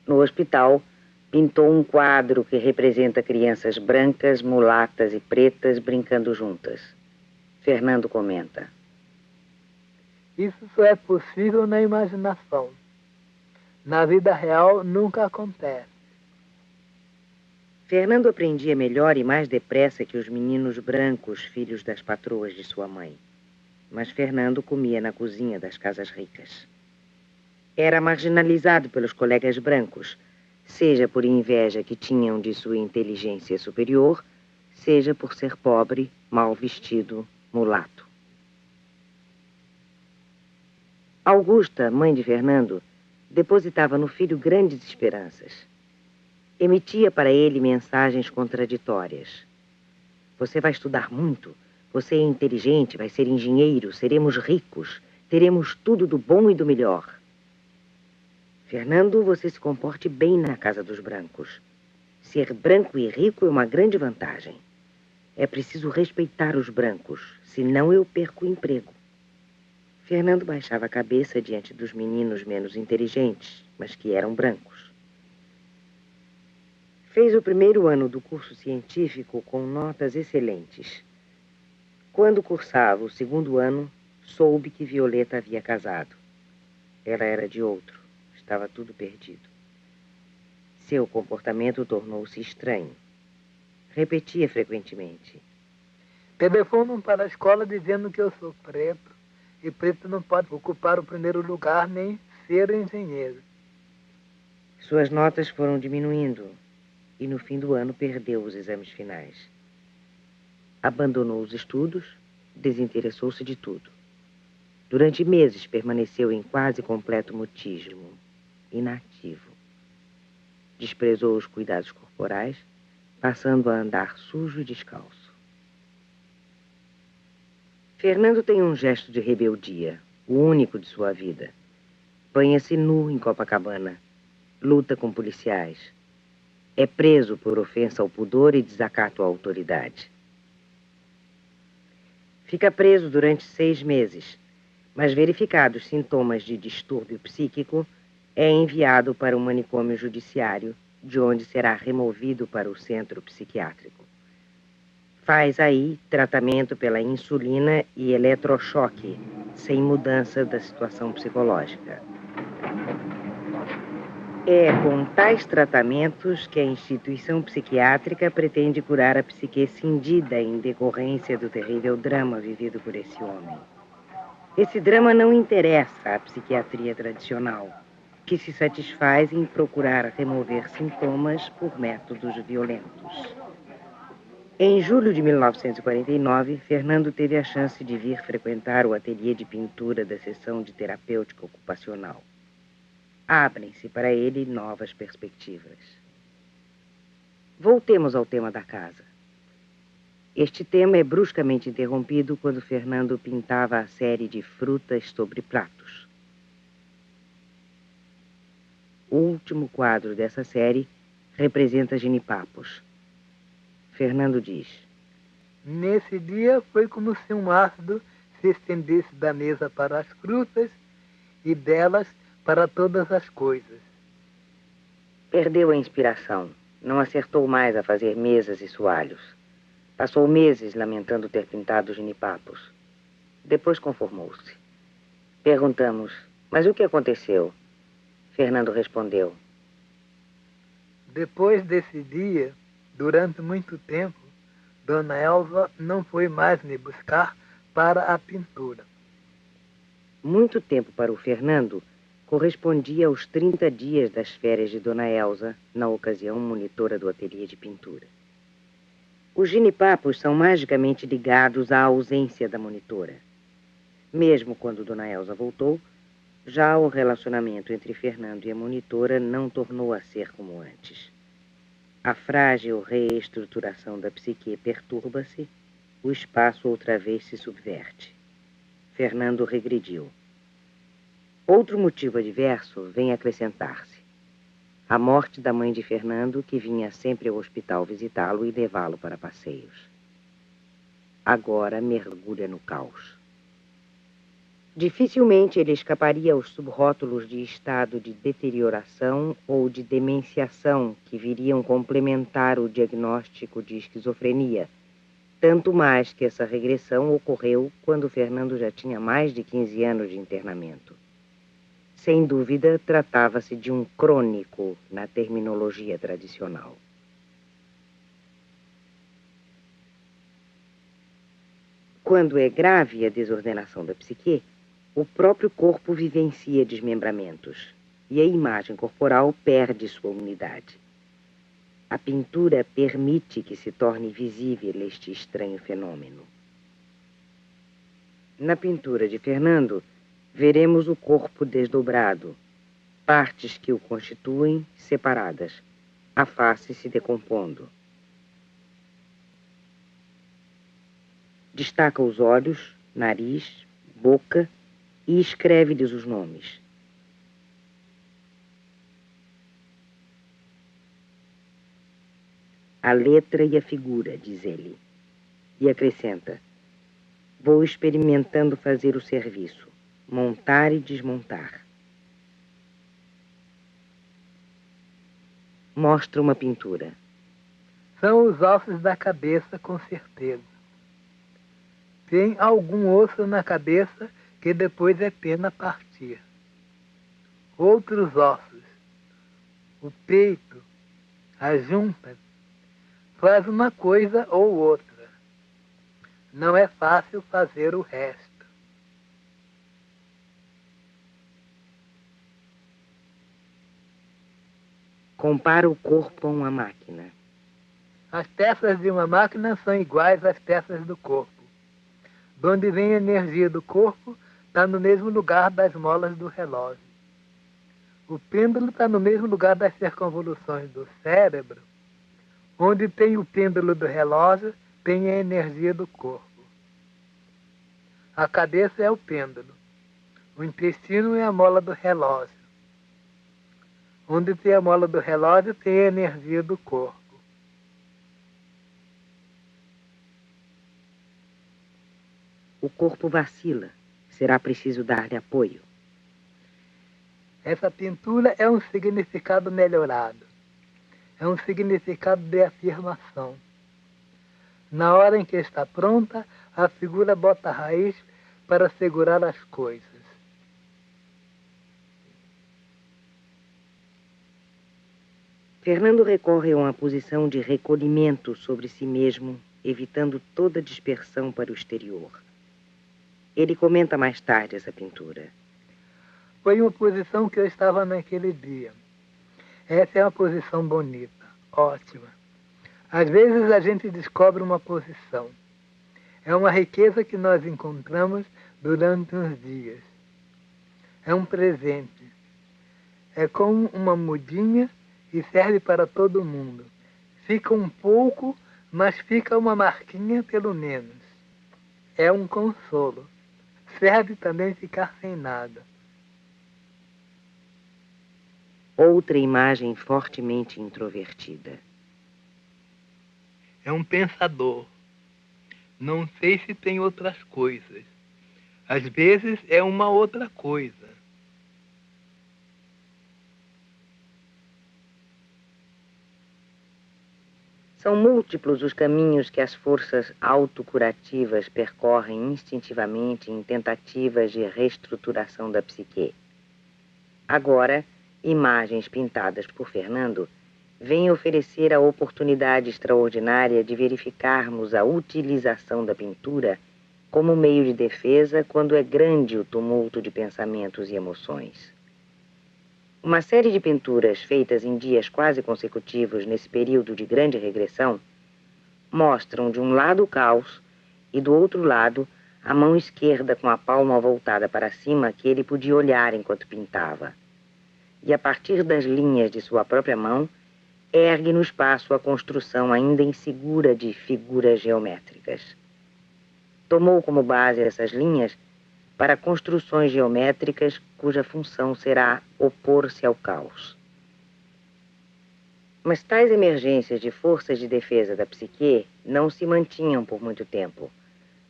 No hospital, pintou um quadro que representa crianças brancas, mulatas e pretas brincando juntas. Fernando comenta: Isso só é possível na imaginação. Na vida real nunca acontece. Fernando aprendia melhor e mais depressa que os meninos brancos, filhos das patroas de sua mãe. Mas Fernando comia na cozinha das casas ricas. Era marginalizado pelos colegas brancos, seja por inveja que tinham de sua inteligência superior, seja por ser pobre, mal vestido, mulato. Augusta, mãe de Fernando, depositava no filho grandes esperanças. Emitia para ele mensagens contraditórias. Você vai estudar muito, você é inteligente, vai ser engenheiro, seremos ricos, teremos tudo do bom e do melhor. Fernando, você se comporte bem na casa dos brancos. Ser branco e rico é uma grande vantagem. É preciso respeitar os brancos, senão eu perco o emprego. Fernando baixava a cabeça diante dos meninos menos inteligentes, mas que eram brancos. Fez o primeiro ano do curso científico com notas excelentes. Quando cursava o segundo ano, soube que Violeta havia casado. Ela era de outro, estava tudo perdido. Seu comportamento tornou-se estranho. Repetia frequentemente. Telefonam para a escola dizendo que eu sou preto e preto não pode ocupar o primeiro lugar nem ser engenheiro. Suas notas foram diminuindo e no fim do ano perdeu os exames finais. Abandonou os estudos, desinteressou-se de tudo. Durante meses permaneceu em quase completo mutismo, inativo. Desprezou os cuidados corporais, passando a andar sujo e descalço. Fernando tem um gesto de rebeldia, o único de sua vida. Banha-se nu em Copacabana, luta com policiais. É preso por ofensa ao pudor e desacato à autoridade. Fica preso durante 6 meses, mas verificados sintomas de distúrbio psíquico, é enviado para um manicômio judiciário, de onde será removido para o centro psiquiátrico. Faz aí tratamento pela insulina e eletrochoque, sem mudança da situação psicológica. É com tais tratamentos que a instituição psiquiátrica pretende curar a psique cindida em decorrência do terrível drama vivido por esse homem. Esse drama não interessa à psiquiatria tradicional, que se satisfaz em procurar remover sintomas por métodos violentos. Em julho de 1949, Fernando teve a chance de vir frequentar o ateliê de pintura da seção de terapêutica ocupacional. Abrem-se para ele novas perspectivas. Voltemos ao tema da casa. Este tema é bruscamente interrompido quando Fernando pintava a série de frutas sobre pratos. O último quadro dessa série representa genipapos. Fernando diz: Nesse dia foi como se um ácido se estendesse da mesa para as frutas e delas para todas as coisas. Perdeu a inspiração. Não acertou mais a fazer mesas e soalhos. Passou meses lamentando ter pintado genipapos. Depois conformou-se. Perguntamos: mas o que aconteceu? Fernando respondeu: Depois desse dia, durante muito tempo, Dona Elza não foi mais me buscar para a pintura. Muito tempo para o Fernando correspondia aos 30 dias das férias de Dona Elza, na ocasião monitora do ateliê de pintura. Os genipapos são magicamente ligados à ausência da monitora. Mesmo quando Dona Elza voltou, já o relacionamento entre Fernando e a monitora não tornou a ser como antes. A frágil reestruturação da psique perturba-se, o espaço outra vez se subverte. Fernando regrediu. Outro motivo adverso vem acrescentar-se. A morte da mãe de Fernando, que vinha sempre ao hospital visitá-lo e levá-lo para passeios. Agora mergulha no caos. Dificilmente ele escaparia aos subrótulos de estado de deterioração ou de demenciação que viriam complementar o diagnóstico de esquizofrenia, tanto mais que essa regressão ocorreu quando Fernando já tinha mais de 15 anos de internamento. Sem dúvida, tratava-se de um crônico na terminologia tradicional. Quando é grave a desordenação da psique, o próprio corpo vivencia desmembramentos e a imagem corporal perde sua unidade. A pintura permite que se torne visível este estranho fenômeno. Na pintura de Fernando, veremos o corpo desdobrado, partes que o constituem separadas, a face se decompondo. Destaca os olhos, nariz, boca e escreve-lhes os nomes. A letra e a figura, diz ele, e acrescenta: vou experimentando fazer o serviço, montar e desmontar. Mostra uma pintura. São os ossos da cabeça, com certeza. Tem algum osso na cabeça que depois é pena partir. Outros ossos, o peito As juntas faz uma coisa ou outra. Não é fácil fazer o resto. Compara o corpo a uma máquina. As peças de uma máquina são iguais às peças do corpo. De onde vem a energia do corpo está no mesmo lugar das molas do relógio. O pêndulo está no mesmo lugar das circunvoluções do cérebro. Onde tem o pêndulo do relógio, tem a energia do corpo. A cabeça é o pêndulo. O intestino é a mola do relógio. Onde tem a mola do relógio, tem a energia do corpo. O corpo vacila. Será preciso dar-lhe apoio. Essa pintura é um significado melhorado. É um significado de afirmação. Na hora em que está pronta, a figura bota a raiz para segurar as coisas. Fernando recorre a uma posição de recolhimento sobre si mesmo, evitando toda dispersão para o exterior. Ele comenta mais tarde essa pintura. Foi uma posição que eu estava naquele dia. Essa é uma posição bonita, ótima. Às vezes a gente descobre uma posição. É uma riqueza que nós encontramos durante uns dias. É um presente. É como uma mudinha e serve para todo mundo. Fica um pouco, mas fica uma marquinha pelo menos. É um consolo. Serve também ficar sem nada. Outra imagem fortemente introvertida. É um pensador. Não sei se tem outras coisas. Às vezes é uma outra coisa. São múltiplos os caminhos que as forças autocurativas percorrem instintivamente em tentativas de reestruturação da psique. Agora, imagens pintadas por Fernando vêm oferecer a oportunidade extraordinária de verificarmos a utilização da pintura como meio de defesa quando é grande o tumulto de pensamentos e emoções. Uma série de pinturas feitas em dias quase consecutivos nesse período de grande regressão mostram de um lado o caos e do outro lado a mão esquerda com a palma voltada para cima que ele podia olhar enquanto pintava. E a partir das linhas de sua própria mão, ergue no espaço a construção ainda insegura de figuras geométricas. Tomou como base essas linhas para construções geométricas cuja função será opor-se ao caos. Mas tais emergências de forças de defesa da psique não se mantinham por muito tempo.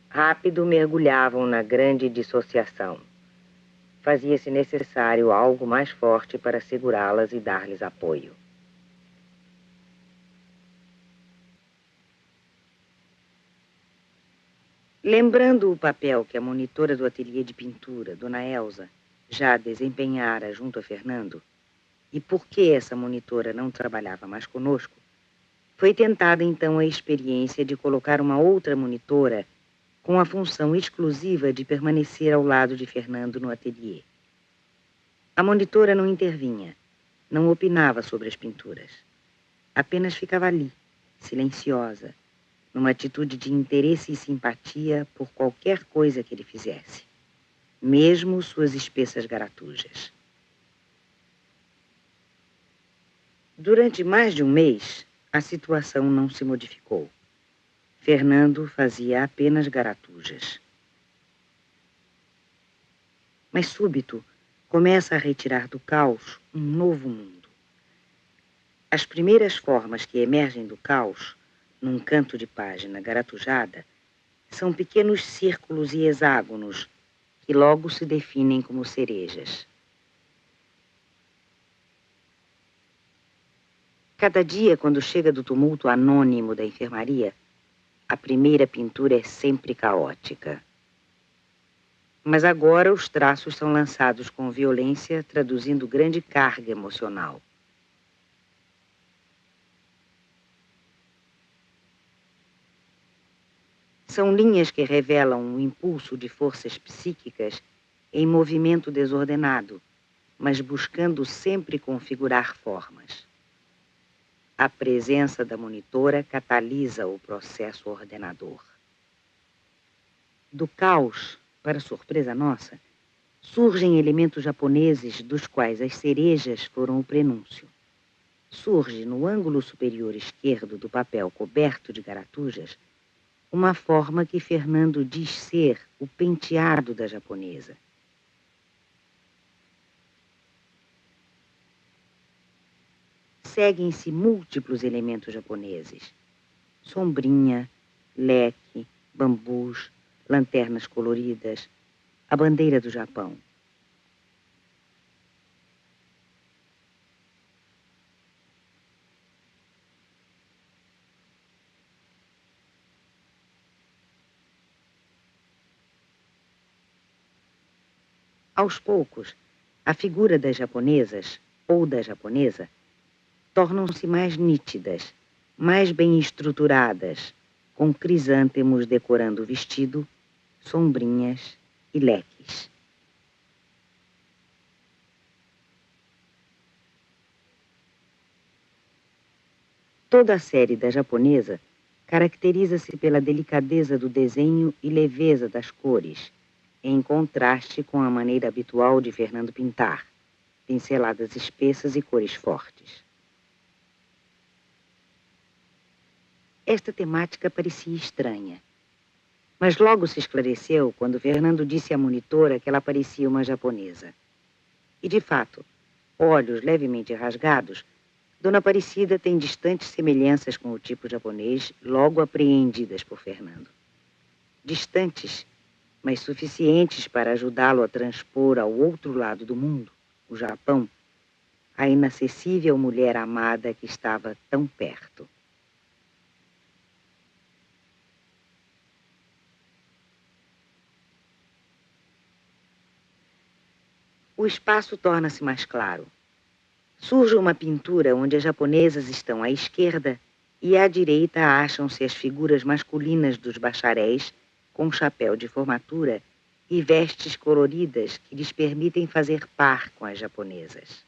Rápido mergulhavam na grande dissociação. Fazia-se necessário algo mais forte para segurá-las e dar-lhes apoio. Lembrando o papel que a monitora do ateliê de pintura, Dona Elza, já desempenhara junto a Fernando, e por que essa monitora não trabalhava mais conosco, foi tentada então a experiência de colocar uma outra monitora com a função exclusiva de permanecer ao lado de Fernando no ateliê. A monitora não intervinha, não opinava sobre as pinturas. Apenas ficava ali, silenciosa, numa atitude de interesse e simpatia por qualquer coisa que ele fizesse, mesmo suas espessas garatujas. Durante mais de um mês, a situação não se modificou. Fernando fazia apenas garatujas. Mas súbito, começa a retirar do caos um novo mundo. As primeiras formas que emergem do caos num canto de página garatujada, são pequenos círculos e hexágonos que logo se definem como cerejas. Cada dia, quando chega do tumulto anônimo da enfermaria, a primeira pintura é sempre caótica. Mas agora os traços são lançados com violência, traduzindo grande carga emocional. São linhas que revelam um impulso de forças psíquicas em movimento desordenado, mas buscando sempre configurar formas. A presença da monitora catalisa o processo ordenador. Do caos, para surpresa nossa, surgem elementos japoneses dos quais as cerejas foram o prenúncio. Surge no ângulo superior esquerdo do papel coberto de garatujas uma forma que Fernando diz ser o penteado da japonesa. Seguem-se múltiplos elementos japoneses: sombrinha, leque, bambus, lanternas coloridas, a bandeira do Japão. Aos poucos, a figura das japonesas, ou da japonesa, tornam-se mais nítidas, mais bem estruturadas, com crisântemos decorando o vestido, sombrinhas e leques. Toda a série da japonesa caracteriza-se pela delicadeza do desenho e leveza das cores, em contraste com a maneira habitual de Fernando pintar, pinceladas espessas e cores fortes. Esta temática parecia estranha, mas logo se esclareceu quando Fernando disse à monitora que ela parecia uma japonesa. E, de fato, olhos levemente rasgados, Dona Aparecida tem distantes semelhanças com o tipo japonês, logo apreendidas por Fernando. Distantes, mas suficientes para ajudá-lo a transpor ao outro lado do mundo, o Japão, a inacessível mulher amada que estava tão perto. O espaço torna-se mais claro. Surge uma pintura onde as japonesas estão à esquerda e à direita acham-se as figuras masculinas dos bacharéis com chapéu de formatura e vestes coloridas que lhes permitem fazer par com as japonesas.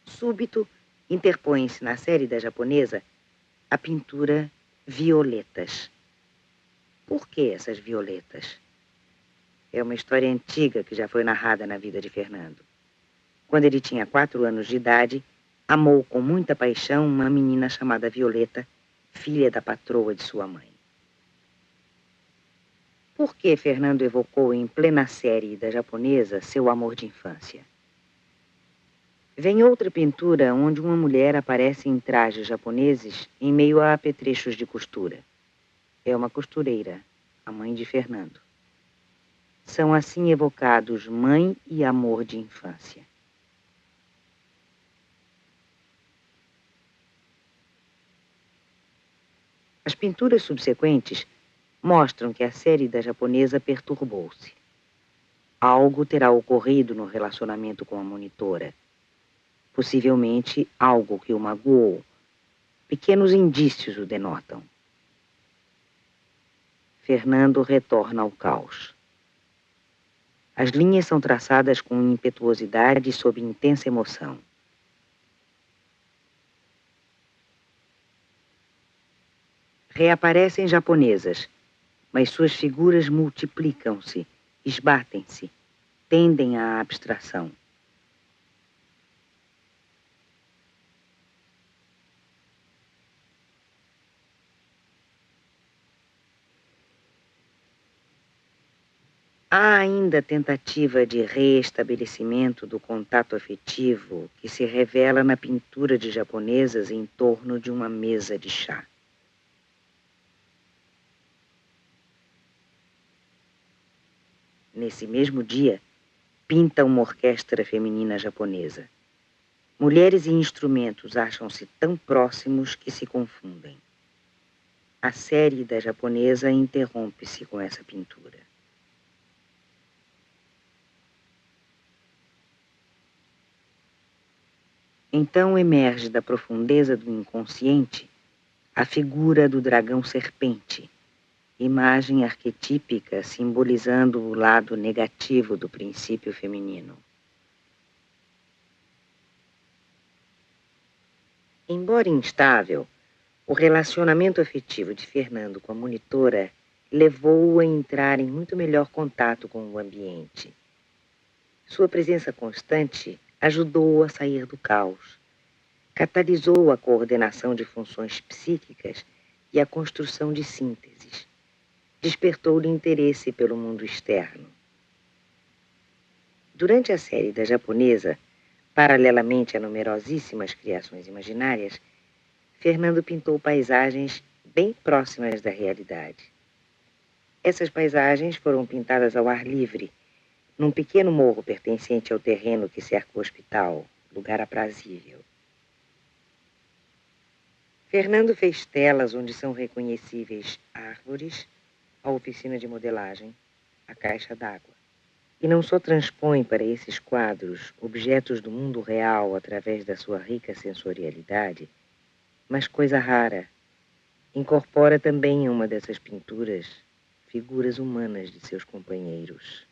Súbito, interpõe-se na série da japonesa a pintura Violetas. Por que essas violetas? É uma história antiga que já foi narrada na vida de Fernando. Quando ele tinha 4 anos de idade, amou com muita paixão uma menina chamada Violeta, filha da patroa de sua mãe. Por que Fernando evocou em plena série da japonesa seu amor de infância? Vem outra pintura onde uma mulher aparece em trajes japoneses em meio a apetrechos de costura. É uma costureira, a mãe de Fernando. São assim evocados mãe e amor de infância. As pinturas subsequentes mostram que a série da japonesa perturbou-se. Algo terá ocorrido no relacionamento com a monitora. Possivelmente algo que o magoou. Pequenos indícios o denotam. Fernando retorna ao caos. As linhas são traçadas com impetuosidade e sob intensa emoção. Reaparecem japonesas, mas suas figuras multiplicam-se, esbatem-se, tendem à abstração. Há ainda tentativa de reestabelecimento do contato afetivo que se revela na pintura de japonesas em torno de uma mesa de chá. Nesse mesmo dia, pinta uma orquestra feminina japonesa. Mulheres e instrumentos acham-se tão próximos que se confundem. A série da japonesa interrompe-se com essa pintura. Então emerge da profundeza do inconsciente a figura do dragão serpente, imagem arquetípica simbolizando o lado negativo do princípio feminino. Embora instável, o relacionamento afetivo de Fernando com a monitora levou-o a entrar em muito melhor contato com o ambiente. Sua presença constante ajudou-o a sair do caos, catalisou a coordenação de funções psíquicas e a construção de sínteses, despertou-lhe interesse pelo mundo externo. Durante a série da japonesa, paralelamente a numerosíssimas criações imaginárias, Fernando pintou paisagens bem próximas da realidade. Essas paisagens foram pintadas ao ar livre, num pequeno morro pertencente ao terreno que cerca o hospital, lugar aprazível. Fernando fez telas onde são reconhecíveis árvores, a oficina de modelagem, a caixa d'água. E não só transpõe para esses quadros objetos do mundo real através da sua rica sensorialidade, mas coisa rara, incorpora também em uma dessas pinturas figuras humanas de seus companheiros.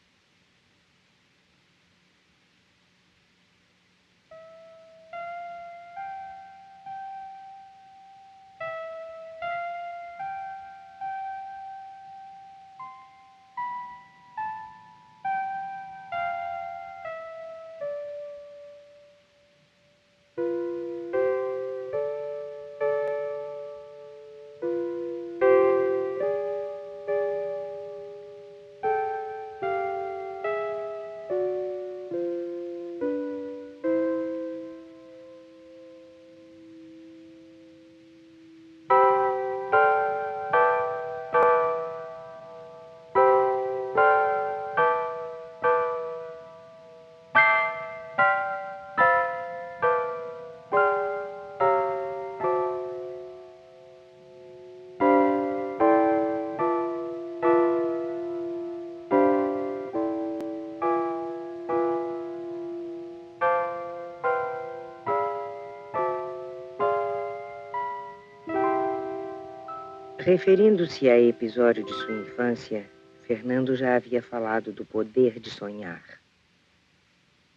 Referindo-se a episódio de sua infância, Fernando já havia falado do poder de sonhar.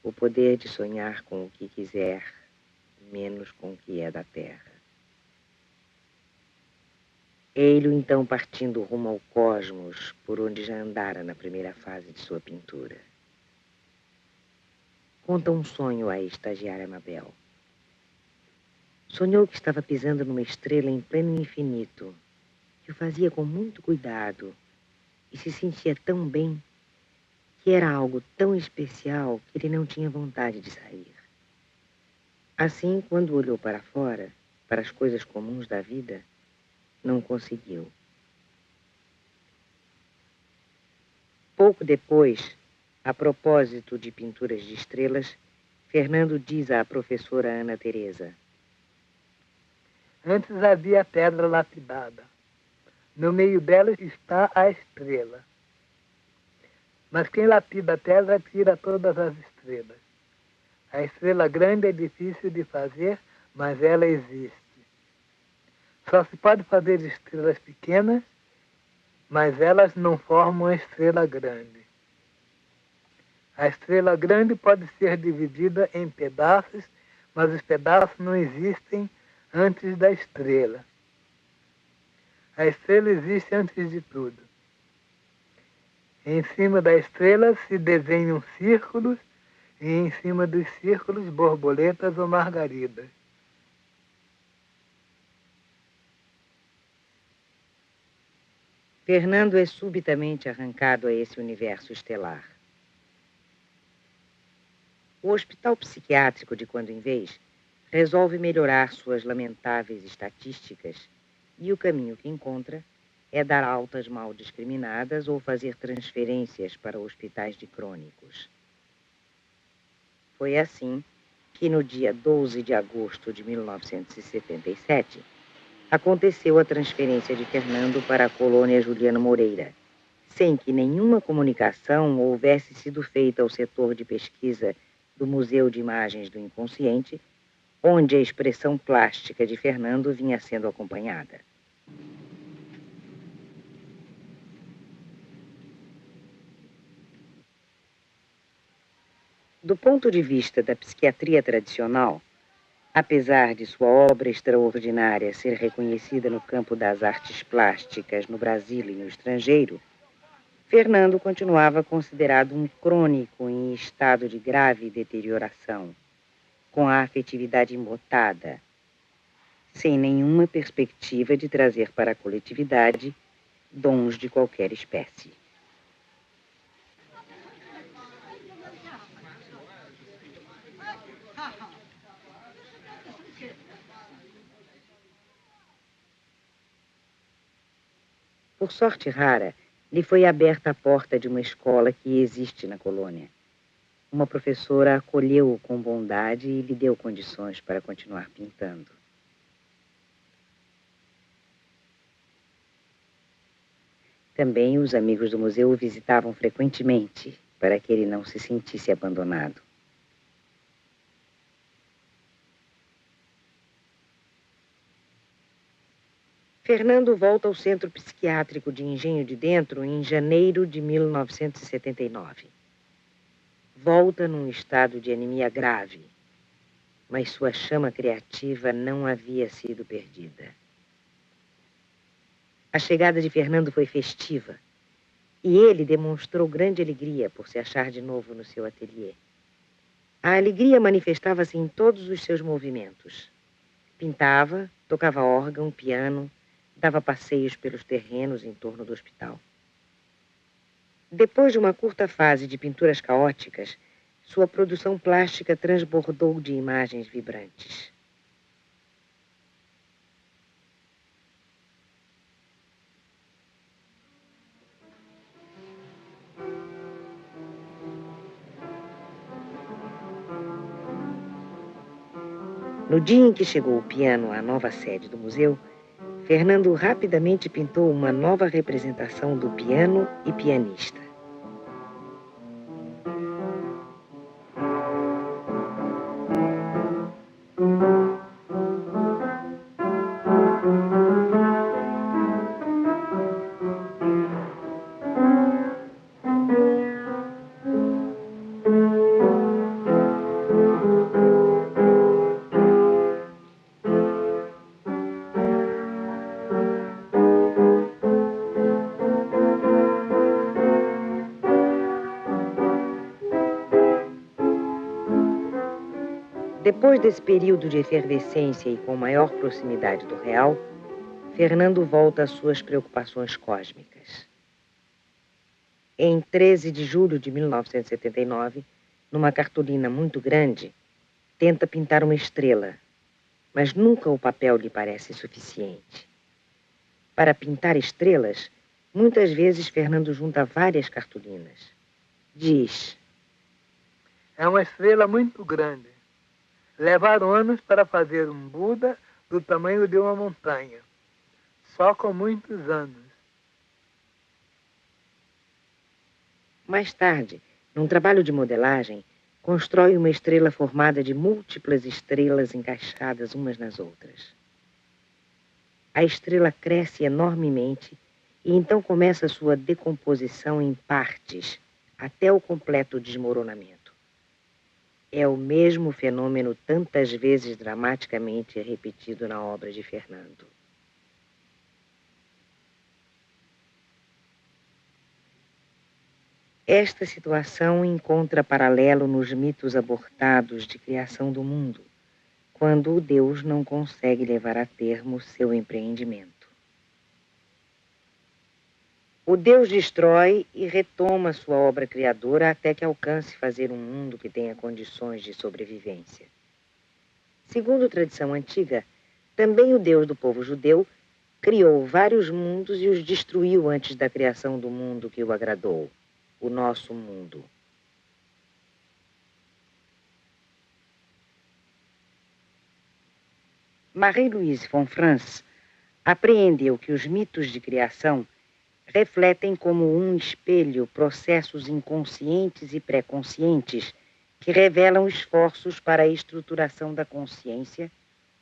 O poder de sonhar com o que quiser, menos com o que é da terra. Ei-lo então partindo rumo ao cosmos, por onde já andara na primeira fase de sua pintura. Conta um sonho à estagiária Mabel. Sonhou que estava pisando numa estrela em pleno infinito, que o fazia com muito cuidado e se sentia tão bem que era algo tão especial que ele não tinha vontade de sair. Assim, quando olhou para fora, para as coisas comuns da vida, não conseguiu. Pouco depois, a propósito de pinturas de estrelas, Fernando diz à professora Ana Teresa: Antes havia a pedra lapidada. No meio dela está a estrela. Mas quem lapida a pedra tira todas as estrelas. A estrela grande é difícil de fazer, mas ela existe. Só se pode fazer estrelas pequenas, mas elas não formam a estrela grande. A estrela grande pode ser dividida em pedaços, mas os pedaços não existem antes da estrela. A estrela existe antes de tudo. Em cima da estrela se desenham círculos e em cima dos círculos borboletas ou margaridas. Fernando é subitamente arrancado a esse universo estelar. O hospital psiquiátrico, de quando em vez, resolve melhorar suas lamentáveis estatísticas e o caminho que encontra é dar altas mal discriminadas ou fazer transferências para hospitais de crônicos. Foi assim que, no dia 12 de agosto de 1977, aconteceu a transferência de Fernando para a colônia Juliano Moreira, sem que nenhuma comunicação houvesse sido feita ao setor de pesquisa do Museu de Imagens do Inconsciente, onde a expressão plástica de Fernando vinha sendo acompanhada. Do ponto de vista da psiquiatria tradicional, apesar de sua obra extraordinária ser reconhecida no campo das artes plásticas no Brasil e no estrangeiro, Fernando continuava considerado um crônico em estado de grave deterioração, com a afetividade embotada, sem nenhuma perspectiva de trazer para a coletividade dons de qualquer espécie. Por sorte rara, lhe foi aberta a porta de uma escola que existe na colônia. Uma professora acolheu-o com bondade e lhe deu condições para continuar pintando. Também os amigos do museu o visitavam frequentemente, para que ele não se sentisse abandonado. Fernando volta ao Centro Psiquiátrico de Engenho de Dentro em janeiro de 1979. Volta num estado de anemia grave, mas sua chama criativa não havia sido perdida. A chegada de Fernando foi festiva e ele demonstrou grande alegria por se achar de novo no seu ateliê. A alegria manifestava-se em todos os seus movimentos. Pintava, tocava órgão, piano, dava passeios pelos terrenos em torno do hospital. Depois de uma curta fase de pinturas caóticas, sua produção plástica transbordou de imagens vibrantes. No dia em que chegou o piano à nova sede do museu, Fernando rapidamente pintou uma nova representação do piano e pianista. Depois desse período de efervescência e com maior proximidade do real, Fernando volta às suas preocupações cósmicas. Em 13 de julho de 1979, numa cartolina muito grande, tenta pintar uma estrela, mas nunca o papel lhe parece suficiente. Para pintar estrelas, muitas vezes Fernando junta várias cartolinas. Diz: é uma estrela muito grande. Levaram anos para fazer um Buda do tamanho de uma montanha, só com muitos anos. Mais tarde, num trabalho de modelagem, constrói uma estrela formada de múltiplas estrelas encaixadas umas nas outras. A estrela cresce enormemente e então começa sua decomposição em partes, até o completo desmoronamento. É o mesmo fenômeno tantas vezes dramaticamente repetido na obra de Fernando. Esta situação encontra paralelo nos mitos abortados de criação do mundo, quando o Deus não consegue levar a termo seu empreendimento. O Deus destrói e retoma sua obra criadora até que alcance fazer um mundo que tenha condições de sobrevivência. Segundo tradição antiga, também o Deus do povo judeu criou vários mundos e os destruiu antes da criação do mundo que o agradou, o nosso mundo. Marie-Louise von Franz apreendeu que os mitos de criação refletem como um espelho processos inconscientes e pré-conscientes que revelam esforços para a estruturação da consciência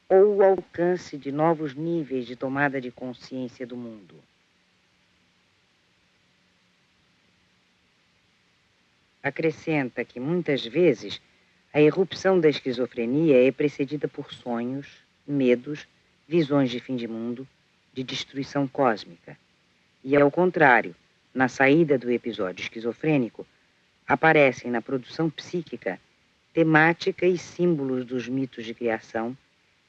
ou o alcance de novos níveis de tomada de consciência do mundo. Acrescenta que, muitas vezes, a erupção da esquizofrenia é precedida por sonhos, medos, visões de fim de mundo, de destruição cósmica. E, ao contrário, na saída do episódio esquizofrênico, aparecem na produção psíquica temática e símbolos dos mitos de criação,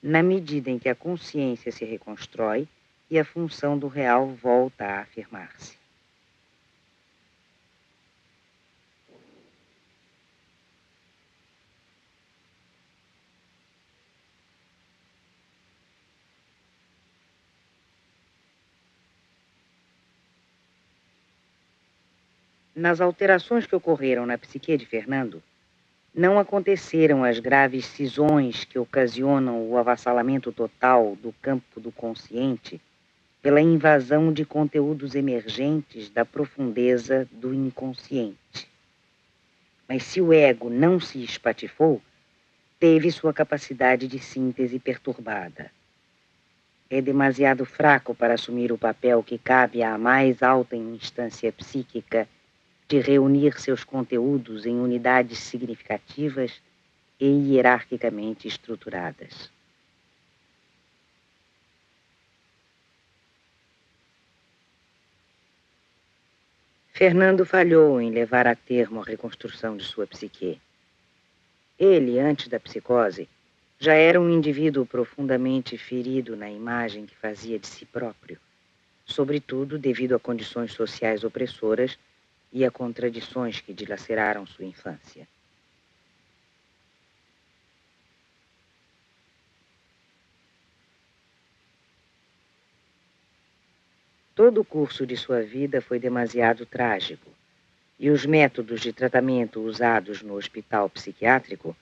na medida em que a consciência se reconstrói e a função do real volta a afirmar-se. Nas alterações que ocorreram na psique de Fernando, não aconteceram as graves cisões que ocasionam o avassalamento total do campo do consciente pela invasão de conteúdos emergentes da profundeza do inconsciente. Mas se o ego não se espatifou, teve sua capacidade de síntese perturbada. É demasiado fraco para assumir o papel que cabe à mais alta instância psíquica de reunir seus conteúdos em unidades significativas e hierarquicamente estruturadas. Fernando falhou em levar a termo a reconstrução de sua psique. Ele, antes da psicose, já era um indivíduo profundamente ferido na imagem que fazia de si próprio, sobretudo devido a condições sociais opressoras e a contradições que dilaceraram sua infância. Todo o curso de sua vida foi demasiado trágico, e os métodos de tratamento usados no hospital psiquiátrico,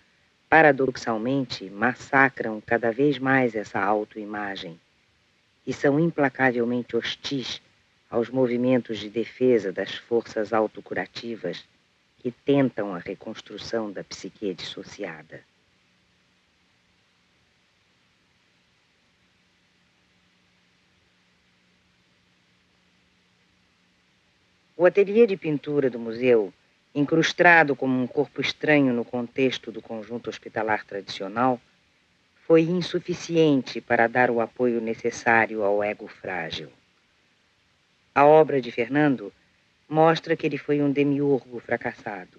paradoxalmente, massacram cada vez mais essa autoimagem e são implacavelmente hostis aos movimentos de defesa das forças autocurativas que tentam a reconstrução da psique dissociada. O ateliê de pintura do museu, incrustado como um corpo estranho no contexto do conjunto hospitalar tradicional, foi insuficiente para dar o apoio necessário ao ego frágil. A obra de Fernando mostra que ele foi um demiurgo fracassado.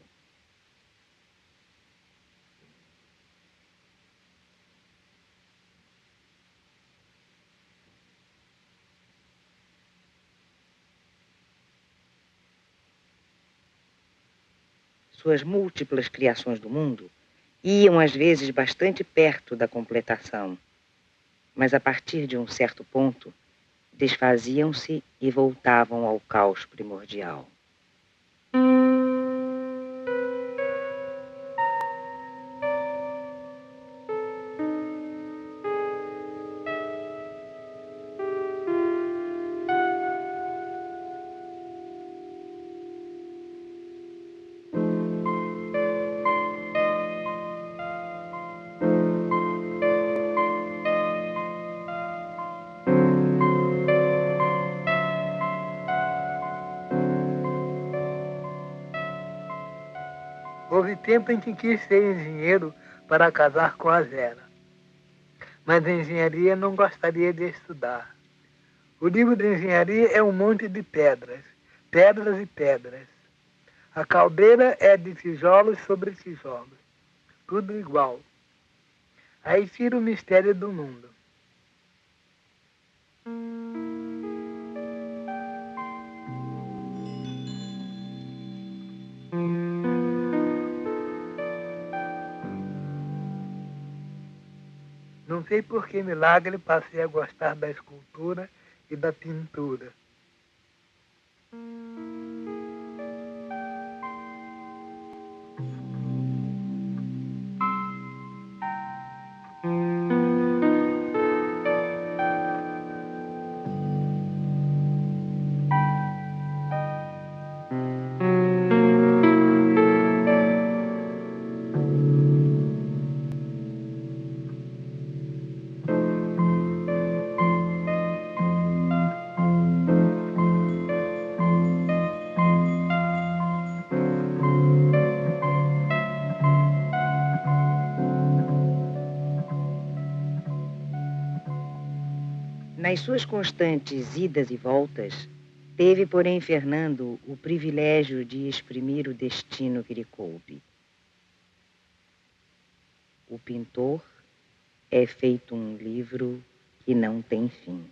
Suas múltiplas criações do mundo iam às vezes bastante perto da completação, mas a partir de um certo ponto, desfaziam-se e voltavam ao caos primordial. Houve tempo em que quis ser engenheiro para casar com a Vera. Mas engenharia não gostaria de estudar. O livro de engenharia é um monte de pedras, pedras e pedras. A caldeira é de tijolos sobre tijolos, tudo igual. Aí tira o mistério do mundo. Não sei por que milagre passei a gostar da escultura e da pintura. Nas suas constantes idas e voltas, teve, porém, Fernando o privilégio de exprimir o destino que lhe coube. O pintor é feito um livro que não tem fim.